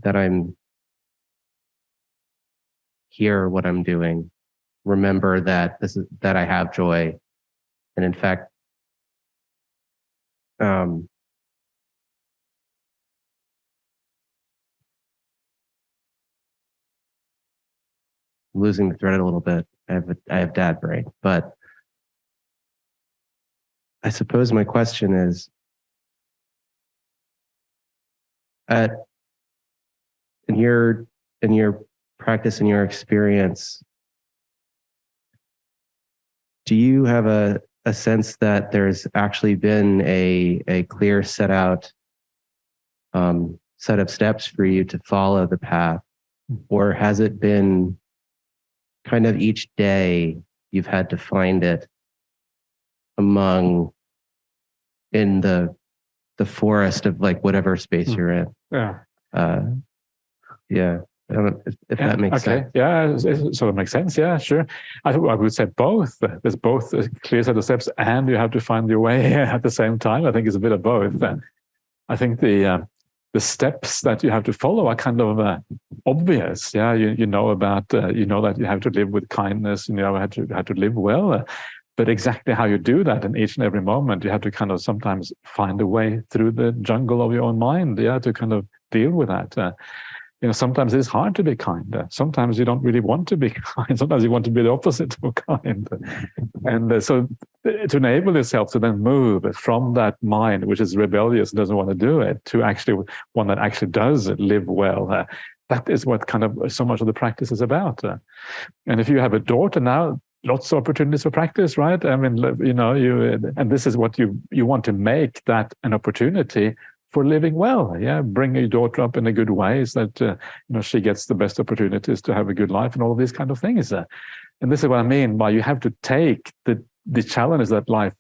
that I'm here, what I'm doing. Remember that that I have joy, and in fact, losing the thread a little bit. I have dad brain, but I suppose my question is, in your practice, in your experience, do you have a sense that there's actually been a clear set of steps for you to follow the path? Or has it been kind of each day you've had to find it in the the forest of like whatever space you're in. Yeah. Yeah. I don't know if that makes sense. Yeah, it sort of makes sense. Yeah, sure. I would say both. There's both a clear set of steps, and you have to find your way at the same time. I think it's a bit of both. I think the steps that you have to follow are kind of obvious. Yeah, you know about you know that you have to live with kindness. You know how to live well. But exactly how you do that in each and every moment, you have to kind of sometimes find a way through the jungle of your own mind. Yeah, to kind of deal with that. Sometimes it's hard to be kind. Sometimes you don't really want to be kind. Sometimes you want to be the opposite of kind. And so to enable yourself to then move from that mind, which is rebellious and doesn't want to do it, to actually one that actually does live well, that is what kind of so much of the practice is about. And if you have a daughter now, lots of opportunities for practice, right? I mean, and this is what you want to make that an opportunity for living well. Yeah, bring your daughter up in a good way so that she gets the best opportunities to have a good life and all these kind of things. And this is what I mean by you have to take the challenges that life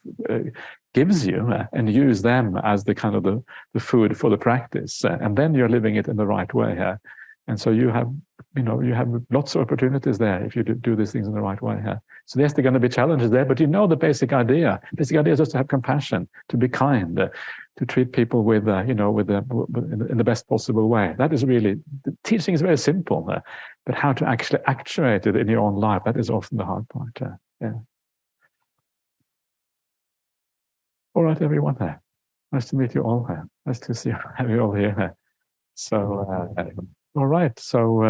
gives you and use them as the kind of the food for the practice, and then you're living it in the right way. And so you have lots of opportunities there if you do these things in the right way. So yes, there are going to be challenges there, but the basic idea. Basic idea is just to have compassion, to be kind, to treat people with in the best possible way. That is really, the teaching is very simple, but how to actually actuate it in your own life, that is often the hard part. Yeah. All right, everyone. Nice to meet you all. Nice to see you, have you all here. So, all right. So,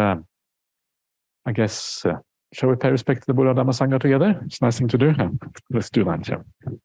I guess, shall we pay respect to the Buddha Dhamma Sangha together? It's a nice thing to do. Let's do that, shall we?